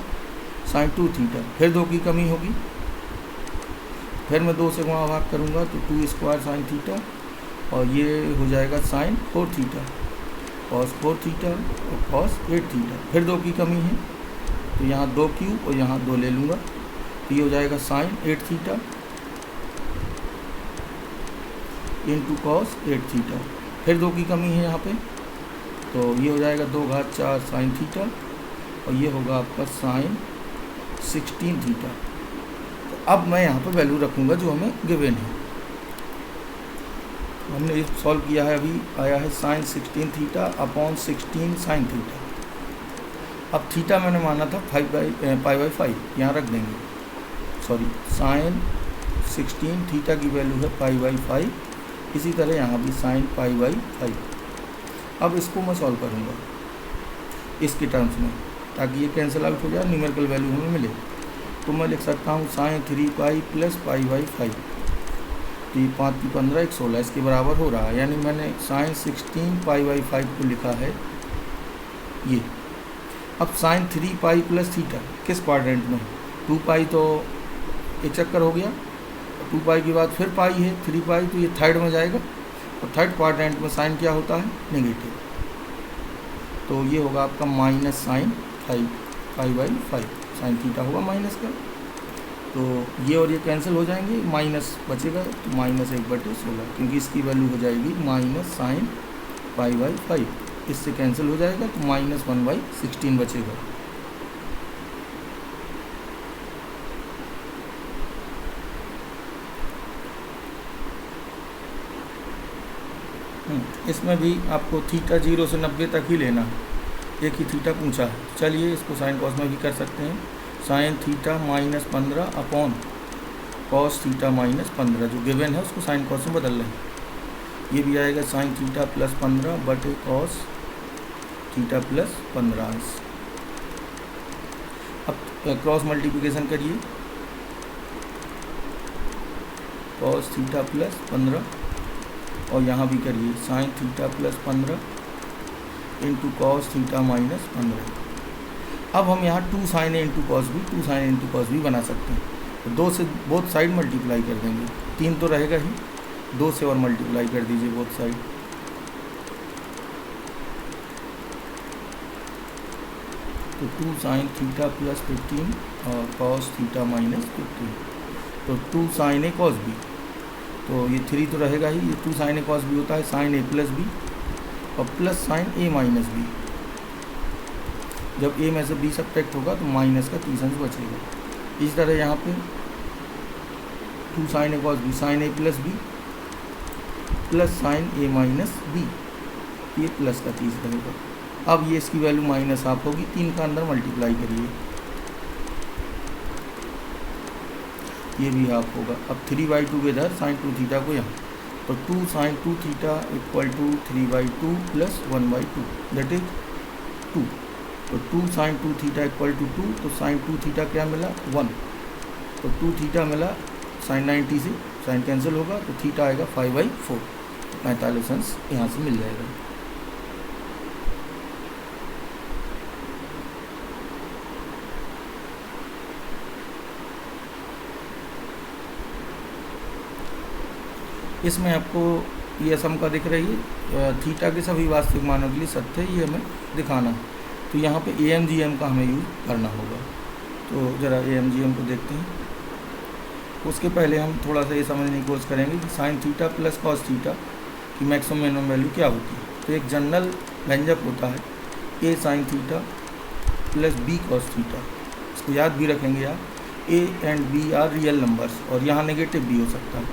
साइन 2 थीटा, फिर 2 की कमी होगी, फिर मैं 2 से गुणा भाग करूँगा, तो 2 स्क्वायर साइन थीटा, और ये हो जाएगा साइन 4 थीटा, कॉस 4 थीटा और कॉस 8 थीटा, फिर 2 की कमी है, तो यहाँ 2 क्यूब और यहाँ 2 ले लूँगा, तो ये हो जाएगा sine 8 theta into cos 8 theta, फिर 2 की कमी है यहाँ पे, तो ये हो जाएगा 2⁴ साइन थीटा, और ये होगा आपका साइन 16 थीटा। तो अब मैं यहाँ पर वैल्यू रखूँगा जो हमें गिवन है, हमने ये सॉल्व किया है, अभी आया है sine 16 theta upon 16 sine theta. अब थीटा मैंने माना था π/5, यहाँ रख देंगे, सॉरी साइन 16 थीटा की वैल्यू है π/5, इसी तरह यहाँ भी साइन π/5। अब इसको मैं सॉल्व करूँगा इसके टर्म्स में, ताकि ये कैंसिल आउट हो जाए, न्यूमेरिकल वैल्यू हमें मिले। तो मैं लिख सकता हूँ साइन 3π प्लस π/5, तो ये 5 की 15 1 16 इसके बराबर हो रहा है, यानी मैंने साइन 16 पाई बाई 5 को लिखा है ये। अब साइन 3 पाई प्लस थीटा किस क्वाड्रेंट में? 2 पाई तो एक चक्कर हो गया, 2 पाई के बाद फिर पाई है 3 पाई, तो ये थर्ड में जाएगा, और थर्ड क्वाड्रेंट में साइन क्या होता है? नेगेटिव। तो ये होगा आपका minus sine 5 pi by 5, sine theta होगा माइनस का। तो ये और ये कैंसिल हो जाएंगे, माइनस बचेगा, तो -1/16, क्योंकि इसकी वैल्यू हो जाएगी माइनस साइन पाई बाई 5, इससे कैंसिल हो जाएगा, तो -1/16 बचेगा। इसमें भी आपको थीटा 0 से 90 तक ही लेना, एक ही थीटा पूछा है। चलिए इसको साइन कॉस में भी कर सकते हैं। Sine theta -15 upon cos theta -15, जो गिवन है उसको साइन कॉस में बदल लें। ये भी आएगा साइन थीटा प्लस 15 बटे कॉस थीटा प्लस 15। अब क्रॉस मल्टीप्लिकेशन करिए, कॉस थीटा प्लस 15, और यहाँ भी करिए sign theta plus 15 into cos theta -15। अब हम यहाँ 2 साइन ए इंटू कॉस बी, 2 साइन ए इंटू कॉस बी बना सकते हैं। तो 2 से बोथ साइड मल्टीप्लाई कर देंगे, 3 तो रहेगा ही, 2 से और मल्टीप्लाई कर दीजिए बोथ साइड। तो 2 साइन थीटा प्लस 15 और कॉस थीटा -15, तो 2 साइन ए कॉस बी, तो ये 3 तो रहेगा ही, ये 2 साइन ए कॉस बी होता है साइन ए प्लस बी, और प्लस साइन ए माइनस बी। जब ए में से बी सब्ट्रैक्ट होगा तो माइनस का 30 अंश बचेगा। इस तरह यहाँ पे 2 साइन ए कॉस बी, साइन ए प्लस बी प्लस साइन ए माइनस बी, ये प्लस का 30 रहेगा। अब ये इसकी वैल्यू माइनस हाफ होगी, 3 का अंदर मल्टीप्लाई करिए, ये भी हाफ होगा। अब 3/2 के इधर साइन 2 थीटा को यहाँ, तो 2 sine 2 theta equal to 3/2 plus 1/2, that is 2। तो 2 साइन 2 थीटा इक्वल टू 2, तो साइन 2 थीटा क्या मिला? 1, तो 2 थीटा मिला साइन 90 से, साइन कैंसिल होगा, तो थीटा आएगा 5/4, 45 अंश यहाँ से मिल जाएगा। इसमें आपको ये सम का दिख रही है, थीटा के सभी वास्तविक मानों के लिए सत्य है, ये हमें दिखाना है। तो यहाँ पे AMGM का हमें यूज करना होगा। तो ज़रा AMGM को देखते हैं। उसके पहले हम थोड़ा सा ये समझने की कोशिश करेंगे कि sign theta plus cos theta की मैक्सिमम मिनिमम वैल्यू क्या होती है। तो एक जनरल व्यंजक होता है A sine theta plus B cos theta, इसको याद भी रखेंगे आप। A and B are real numbers, और यहाँ नेगेटिव भी हो सकता है,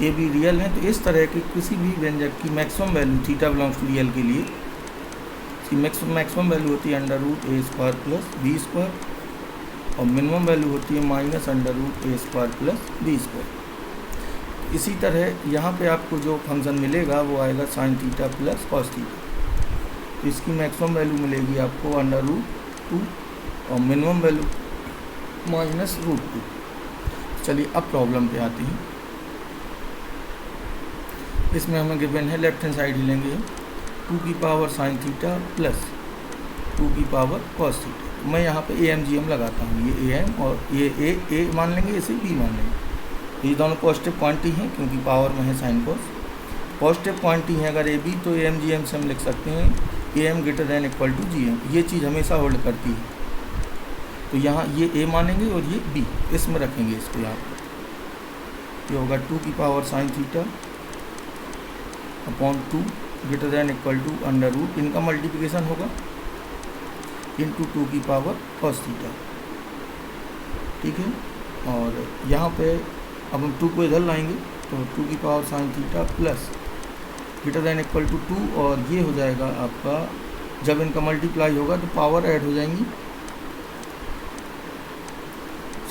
ए भी रियल है। तो इस तरह के किसी भी व्यंजक की maximum value theta belongs to real के लिए इसकी मैक्सिमम वैल्यू होती है √a² प्लस b², और मिनिमम वैल्यू होती है -√a² प्लस b²। इसी तरह यहाँ पे आपको जो फंक्शन मिलेगा वो आएगा sign theta plus cos theta, तो इसकी मैक्सिमम वैल्यू मिलेगी आपको √2 और मिनिमम वैल्यू -√2। चलिए अब प्रॉब्लम पे आते हैं। इसमें हमें गिवन है, लेफ्ट हैंड साइड ही लेंगे, 2 की पावर साइन थीटा प्लस 2 की पावर कॉस थीटा। मैं यहाँ पे AMGM लगाता हूँ, ये AM और ये A मान लेंगे, इसे B मान लेंगे। ये दोनों पॉजिटिव क्वांटिटी हैं क्योंकि पावर में है साइन कॉस। पॉजिटिव क्वांटिटी है अगर AB, तो AMGM से हम लिख सकते हैं AM > GM। ये चीज़ हमेशा होल्ड करती है। तो यहाँ ये A मानेंगे और ये B, इसमें रखेंगे इसको। यहाँ पर ये होगा 2 की पावर साइन थीटा अपॉन 2 > √, इनका मल्टीप्लिकेशन होगा इंटू 2 की पावर कॉस थीटा, ठीक है। और यहाँ पे अब हम 2 को इधर लाएंगे, तो 2 की पावर साइन थीटा प्लस > 2, और ये हो जाएगा आपका, जब इनका मल्टीप्लाई होगा तो पावर ऐड हो जाएंगी,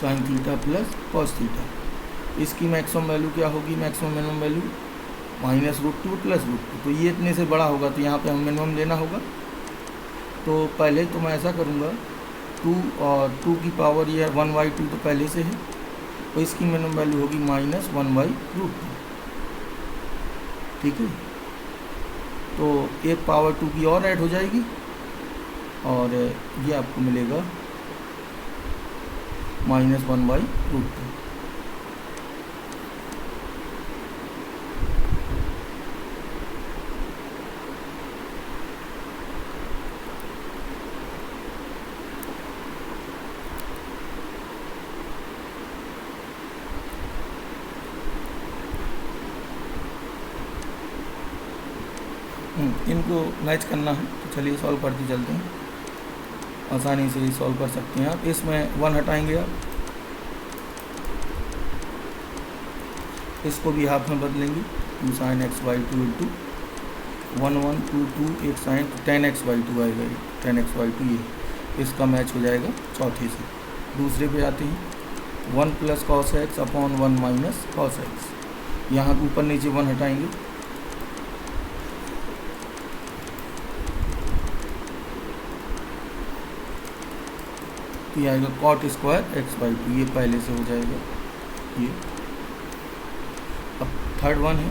sign theta plus cos theta. इसकी मैक्सिमम वैल्यू क्या होगी? Maximum minimum value -√2 plus √2। तो ये इतने से बड़ा होगा, तो यहाँ पे हम मिनिमम लेना होगा। तो पहले तो मैं ऐसा करूँगा, 2 और 2 की पावर ये 1/2 तो पहले से है, तो इसकी मिनिमम वैल्यू होगी -1/√2। ठीक है, तो एक पावर 2 की और ऐड हो जाएगी और ये आपको मिलेगा -1/√2। इनको मैच करना है, तो चलिए सॉल्व करते चलते हैं। आसानी से सॉल्व कर सकते हैं आप। इसमें 1 हटाएंगे आप, इसको भी हाफ में बदलेंगे, 2 sin x/2 इंटू 1 1 2 2 एक साइन 10x/2 आएगा, ये 10x/2 ये इसका मैच हो जाएगा चौथे से। दूसरे पे आते हैं, 1 + cos x upon 1 - cos x। यहाँ ऊपर नीचे 1 हटाएंगे, तो ये आएगा cot² x/2, ये पहले से हो जाएगा ये। अब थर्ड वन है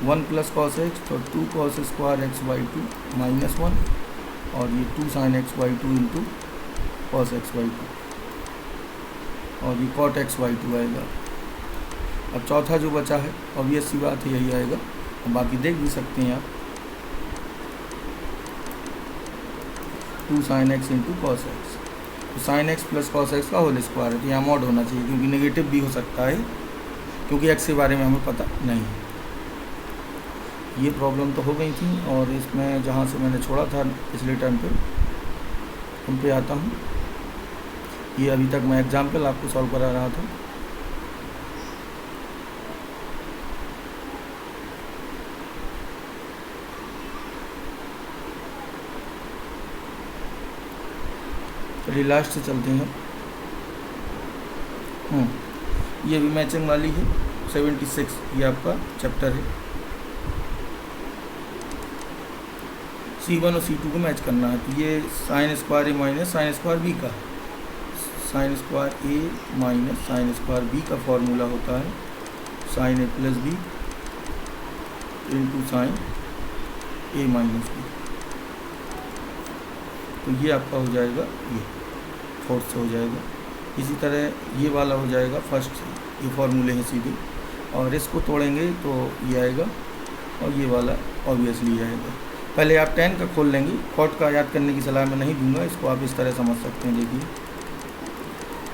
1 + cos x, तो 2 cos² x/2 -1 और ये 2 sin x/2 into cos x/2 और ये cot x/2 आएगा। अब चौथा जो बचा है ऑब्वियस सी बात है यही आएगा। अब बाकी देख भी सकते हैं आप, 2 sin x into cos x। तो sin x + cos x का होल स्क्वायर है, तो यहाँ मॉड होना चाहिए क्योंकि नेगेटिव भी हो सकता है, क्योंकि x के बारे में हमें पता नहीं है। ये प्रॉब्लम तो हो गई थी, और इसमें जहाँ से मैंने छोड़ा था पिछले टाइम पे उन पे आता हूँ। ये अभी तक मैं एग्जाम्पल आपको सॉल्व करा रहा था। चलिए लास्ट से चलते हैं। ये भी मैचिंग वाली है 76, ये आपका चैप्टर है। C1 और C2 को मैच करना है, तो ये sin² A minus sin² B का, sin² A minus sin² B का फॉर्मूला होता है sin A + B into sin A minus B। तो ये आपका हो जाएगा, ये फोर्थ से हो जाएगा। इसी तरह ये वाला हो जाएगा फर्स्ट से, ये फॉर्मूले हैं सीधे, और इसको तोड़ेंगे तो ये आएगा, और ये वाला ऑब्वियसली आएगा। पहले आप tan का खोल लेंगे, cot का याद करने की सलाह मैं नहीं दूंगा, इसको आप इस तरह समझ सकते हैं। देखिए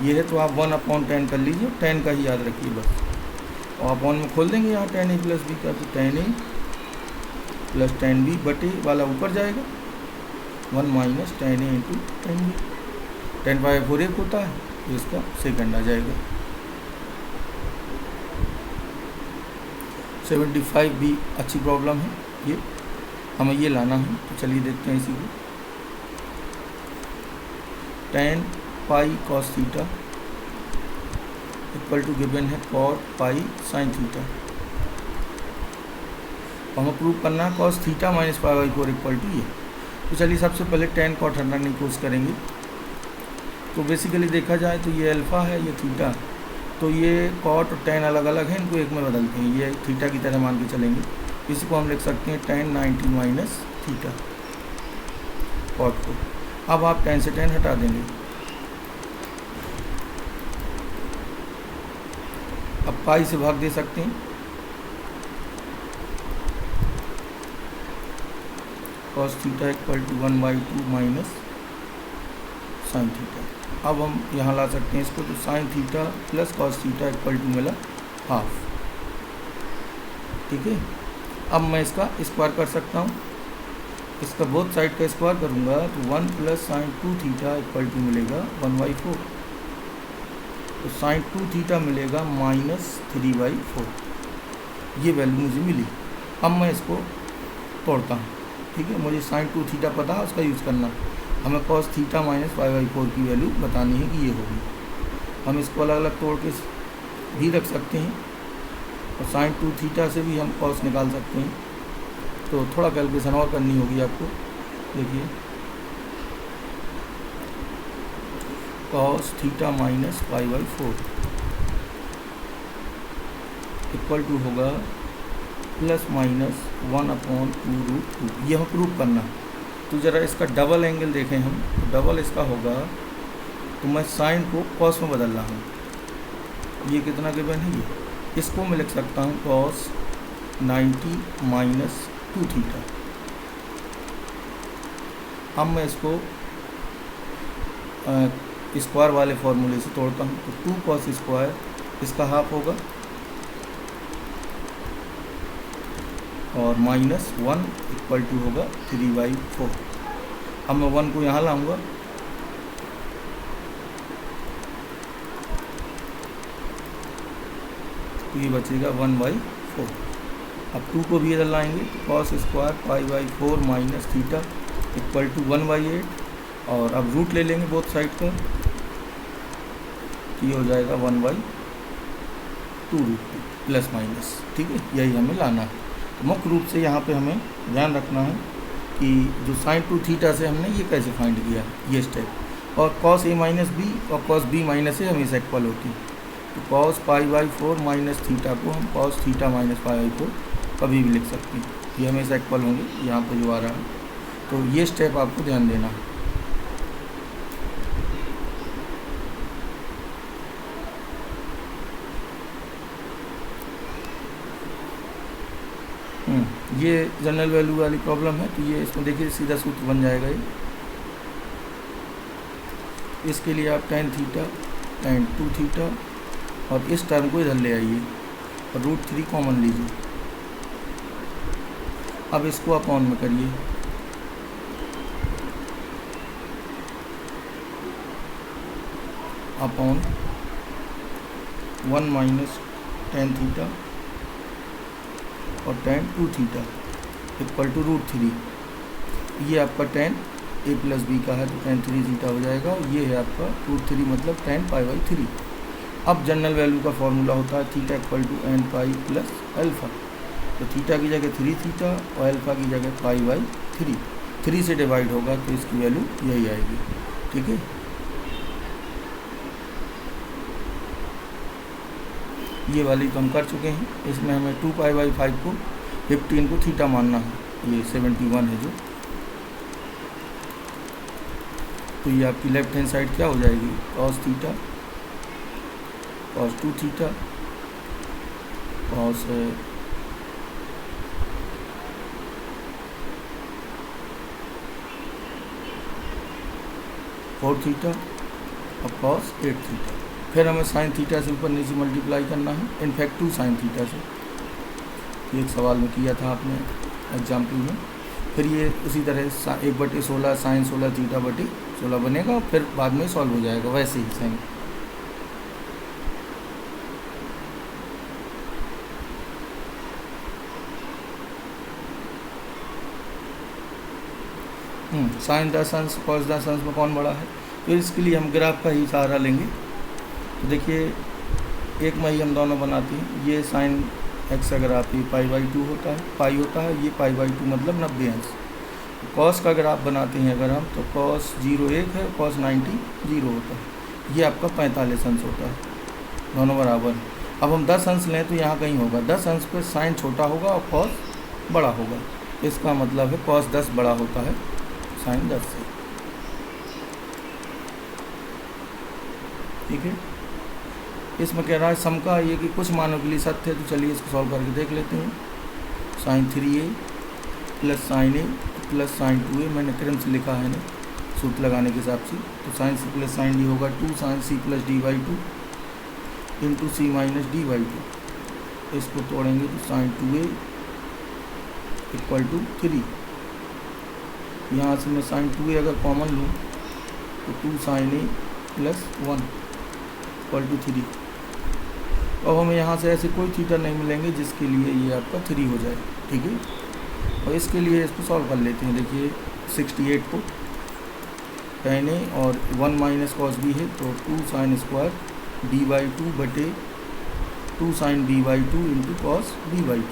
ये है, तो आप 1/10 कर लीजिए, tan का ही याद रखिए बस, और अपॉन में खोल देंगे यहाँ tan A + B का, तो tan A + tan B बटे वाला ऊपर जाएगा 1 - tan A into tan B। 10/4 1 होता है, तो इसका सेकंड आ जाएगा। 75 भी अच्छी प्रॉब्लम है, ये हमें ये लाना है, तो चलिए देखते हैं इसी को। tan pi cos theta equal to given है cot pi sin थीटा। हमें प्रूव करना है cos थीटा - π/4 इक्वल टू ये। तो चलिए सबसे पहले tan cot हटाने की कोशिश करेंगे। तो बेसिकली देखा जाए तो ये अल्फ़ा है, ये थीटा, तो ये cot और tan अलग अलग हैं, इनको एक में बदलते हैं, ये थीटा की तरह मान के चलेंगे। इसी को हम लिख सकते हैं tan 90 - थीटा cot को। अब आप tan से tan हटा देंगे। अब पाई से भाग दे सकते हैं, cos theta equal to 1/2 minus sin theta. अब हम यहाँ ला सकते हैं इसको, तो sin theta + cos theta equal to मिला हाफ। ठीक है, अब मैं इसका स्क्वायर कर सकता हूँ, इसका बोथ साइड का स्क्वायर करूँगा, तो 1 + sin 2 थीटा इक्वल टू मिलेगा 1/4, तो sin 2 थीटा मिलेगा -3/4। ये वैल्यू मुझे मिली। अब मैं इसको तोड़ता हूँ। ठीक है, मुझे sin 2 थीटा पता है, उसका यूज़ करना। हमें cos थीटा - π/4 की वैल्यू बतानी है कि ये होगी। हम इसको अलग अलग तोड़ के भी रख सकते हैं, और sin 2 थीटा से भी हम cos निकाल सकते हैं। तो थोड़ा कैलकुलेशन और करनी होगी आपको। देखिए cos थीटा - π/4 इक्वल टू होगा प्लस माइनस 1/2√2। ये हमें प्रूव करना है। तो ज़रा इसका डबल एंगल देखें हम, तो डबल इसका होगा, तो मैं साइन को कॉस में बदल रहा हूँ। ये कितना गिवन है, ये इसको मैं लिख सकता हूँ कॉस 90 माइनस 2 थीटा। अब मैं इसको स्क्वायर वाले फॉर्मूले से तोड़ता हूँ, तो 2 कॉस स्क्वायर इसका हाफ होगा और माइनस 1 इक्वल टू होगा 3/4। अब मैं 1 को यहाँ लाऊंगा, तो ये बचेगा 1/4। अब 2 को भी इधर लाएंगे, तो cos square π/4 minus theta equal to 1/8। और अब रूट ले लेंगे बोथ साइड का, ये हो जाएगा 1/2√2 प्लस माइनस। ठीक है, यही हमें लाना है। तो मुख्य रूप से यहाँ पे हमें ध्यान रखना है कि जो sin 2 थीटा से हमने ये कैसे फाइंड किया, ये स्टेप। और cos a माइनस बी और cos b माइनस ए हमेशा इक्वल होती है। तो cos π/4 माइनस थीटा को हम cos थीटा माइनस π/4 कभी भी लिख सकते हैं, ये हमेशा इक्वल होंगे यहाँ पर जो आ रहा है। तो ये स्टेप आपको ध्यान देना है। ये जनरल वैल्यू वाली प्रॉब्लम है, तो ये इसमें देखिए सीधा सूत्र बन जाएगा ये। इसके लिए आप tan थीटा tan 2 थीटा और इस टर्म को इधर ले आइए और √3 कॉमन लीजिए। अब इसको अपॉन में करिए, अपॉन 1 माइनस tan थीटा और tan 2 थीटा इक्वल टू √3। ये आपका tan a प्लस बी का है, तो tan 3 थीटा हो जाएगा। और ये है आपका √3 मतलब tan π/3। अब जनरल वैल्यू का फॉर्मूला होता है theta equal to n pi plus alpha. तो थीटा की जगह 3 थीटा और अल्फ़ा की जगह π/3। 3 से डिवाइड होगा तो इसकी वैल्यू यही आएगी। ठीक है, ये वाली तो हम कर चुके हैं। इसमें हमें 2π/5 को 15 को थीटा मानना है, ये 71 है जो। तो ये आपकी लेफ्ट हैंड साइड क्या हो जाएगी, cos theta cos 2 theta cos 4 theta और cos 8 थीटा। फिर हमें साइन थीटा से ऊपर नीचे मल्टीप्लाई करना है, इनफैक्ट 2 साइन थीटा से। एक सवाल में किया था आपने एग्जाम्पल में। फिर ये उसी तरह 1/16 साइन 16 थीटा बटे 16 बनेगा, फिर बाद में सॉल्व हो जाएगा वैसे ही सेम। साइन 10 अंश cos 10 अंश में कौन बड़ा है, तो इसके लिए हम ग्राफ का ही सहारा लेंगे। तो देखिए एक में ही हम दोनों बनाते हैं। ये साइन x का ग्राफ ये π/2 होता है, पाई होता है, ये π/2 मतलब 90 अंश। कॉस का ग्राफ बनाते हैं अगर हम, तो cos 0 1 है, cos 90 0 होता है। ये आपका 45 अंश होता है, दोनों बराबर। अब हम 10 अंश लें तो यहाँ कहीं होगा 10 अंश पे साइन छोटा होगा और cos बड़ा होगा। इसका मतलब है cos 10 बड़ा होता है साइन 10 से। ठीक है, इसमें कह रहा है सम का ये कि कुछ मानों के लिए सत्य है। तो चलिए इसको सॉल्व करके देख लेते हैं। Sine 3a plus sine a plus sine 2a, मैंने क्रम से लिखा है ना सूत्र लगाने के हिसाब से। तो sine c plus sine d होगा 2 sine c plus d/2 into c minus d/2। इसको तोड़ेंगे तो साइन 2a इक्वल टू 3। यहाँ से मैं साइन 2a अगर कॉमन लूँ तो 2 sine a plus 1 equal to 3। अब हमें यहाँ से ऐसे कोई थीटा नहीं मिलेंगे जिसके लिए ये आपका 3 हो जाए। ठीक है, और इसके लिए इसको सॉल्व कर लेते हैं। देखिए 68 को tan a और 1 माइनस cos b है, तो 2 साइन स्क्वायर d/2 बटे 2 sign b/2 into cos b/2।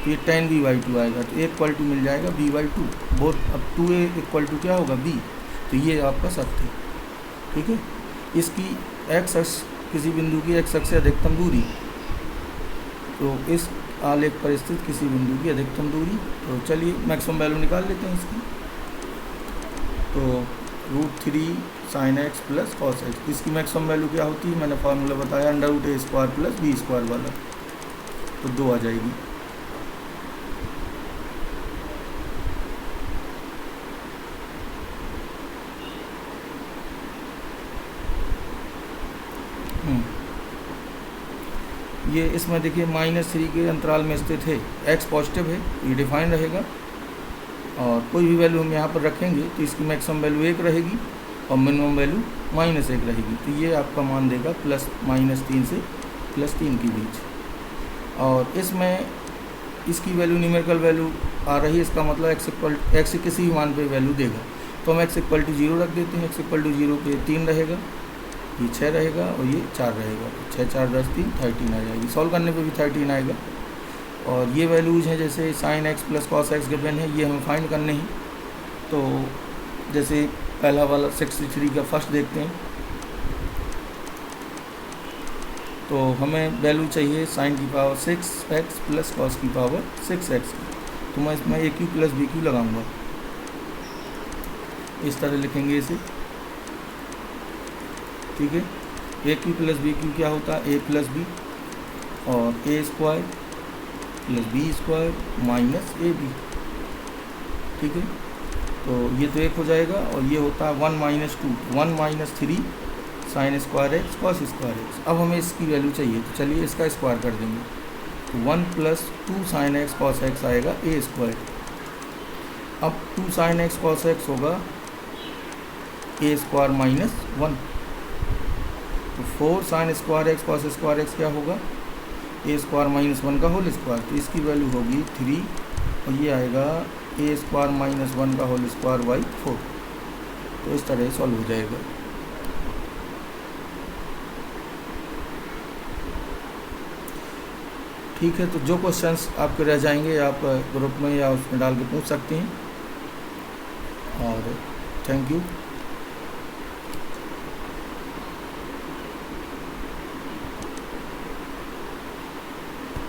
तो ये tan b/2 आएगा, तो a इक्वल टू मिल जाएगा b/2 बोथ। अब 2a इक्वल टू क्या होगा b, तो ये आपका सत्य है। ठीक है, इसकी x अक्ष किसी बिंदु की x अक्ष से अधिकतम दूरी तो इस आलेख पर स्थित किसी बिंदु की अधिकतम दूरी। तो चलिए मैक्सिमम वैल्यू निकाल लेते हैं इसकी। तो √3 sin x plus cos x, इसकी मैक्सिमम वैल्यू क्या होती है, मैंने फार्मूला बताया √a² प्लस b² वाला, तो 2 आ जाएगी। ये इसमें देखिए -3 के अंतराल में स्थित है, x पॉजिटिव है, ये डिफाइन रहेगा, और कोई भी वैल्यू हम यहाँ पर रखेंगे तो इसकी मैक्सिमम वैल्यू 1 रहेगी और मिनिमम वैल्यू -1 रहेगी। तो ये आपका मान देगा +-3 से +3 के बीच। और इसमें इसकी वैल्यू न्यूमेरिकल वैल्यू आ रही है, इसका मतलब x किसी भी मान पे वैल्यू देगा। तो हम x = 0 रख देते हैं। x = 0 पे 3 रहेगा, ये 6 रहेगा और ये 4 रहेगा। 6 4 10 3 13 आ जाएगी। सॉल्व करने पे भी 13 आएगा। और ये वैल्यूज़ हैं जैसे sin x plus cos x given है, ये हमें फाइंड करने हैं। तो जैसे पहला वाला 63 का फर्स्ट देखते हैं। तो हमें वैल्यू चाहिए sin की पावर 6x प्लस cos की पावर 6x। तो मैं इसमें a³ प्लस b³ लगाऊंगा, इस तरह लिखेंगे इसे, ठीक है। a³ प्लस b³ क्या होता है, a प्लस b, और a² plus b² minus ab, ठीक है। तो ये तो 1 हो जाएगा, और ये होता है 1 - 2 1 - 3 sin² x cos² x। अब हमें इसकी वैल्यू चाहिए, तो चलिए इसका स्क्वायर कर देंगे। तो 1 + 2 sin x cos x आएगा a²। अब 2 sin x cos x होगा a² - 1। तो 4 sin² x cos² x क्या होगा, a² - 1 का होल स्क्वायर। तो इसकी वैल्यू होगी 3, और ये आएगा a² - 1 का होल स्क्वायर बाई 4। तो इस तरह सॉल्व हो जाएगा। ठीक है, तो जो क्वेश्चंस आपके रह जाएंगे आप ग्रुप में या उसमें डाल के पूछ सकते हैं। और थैंक यू।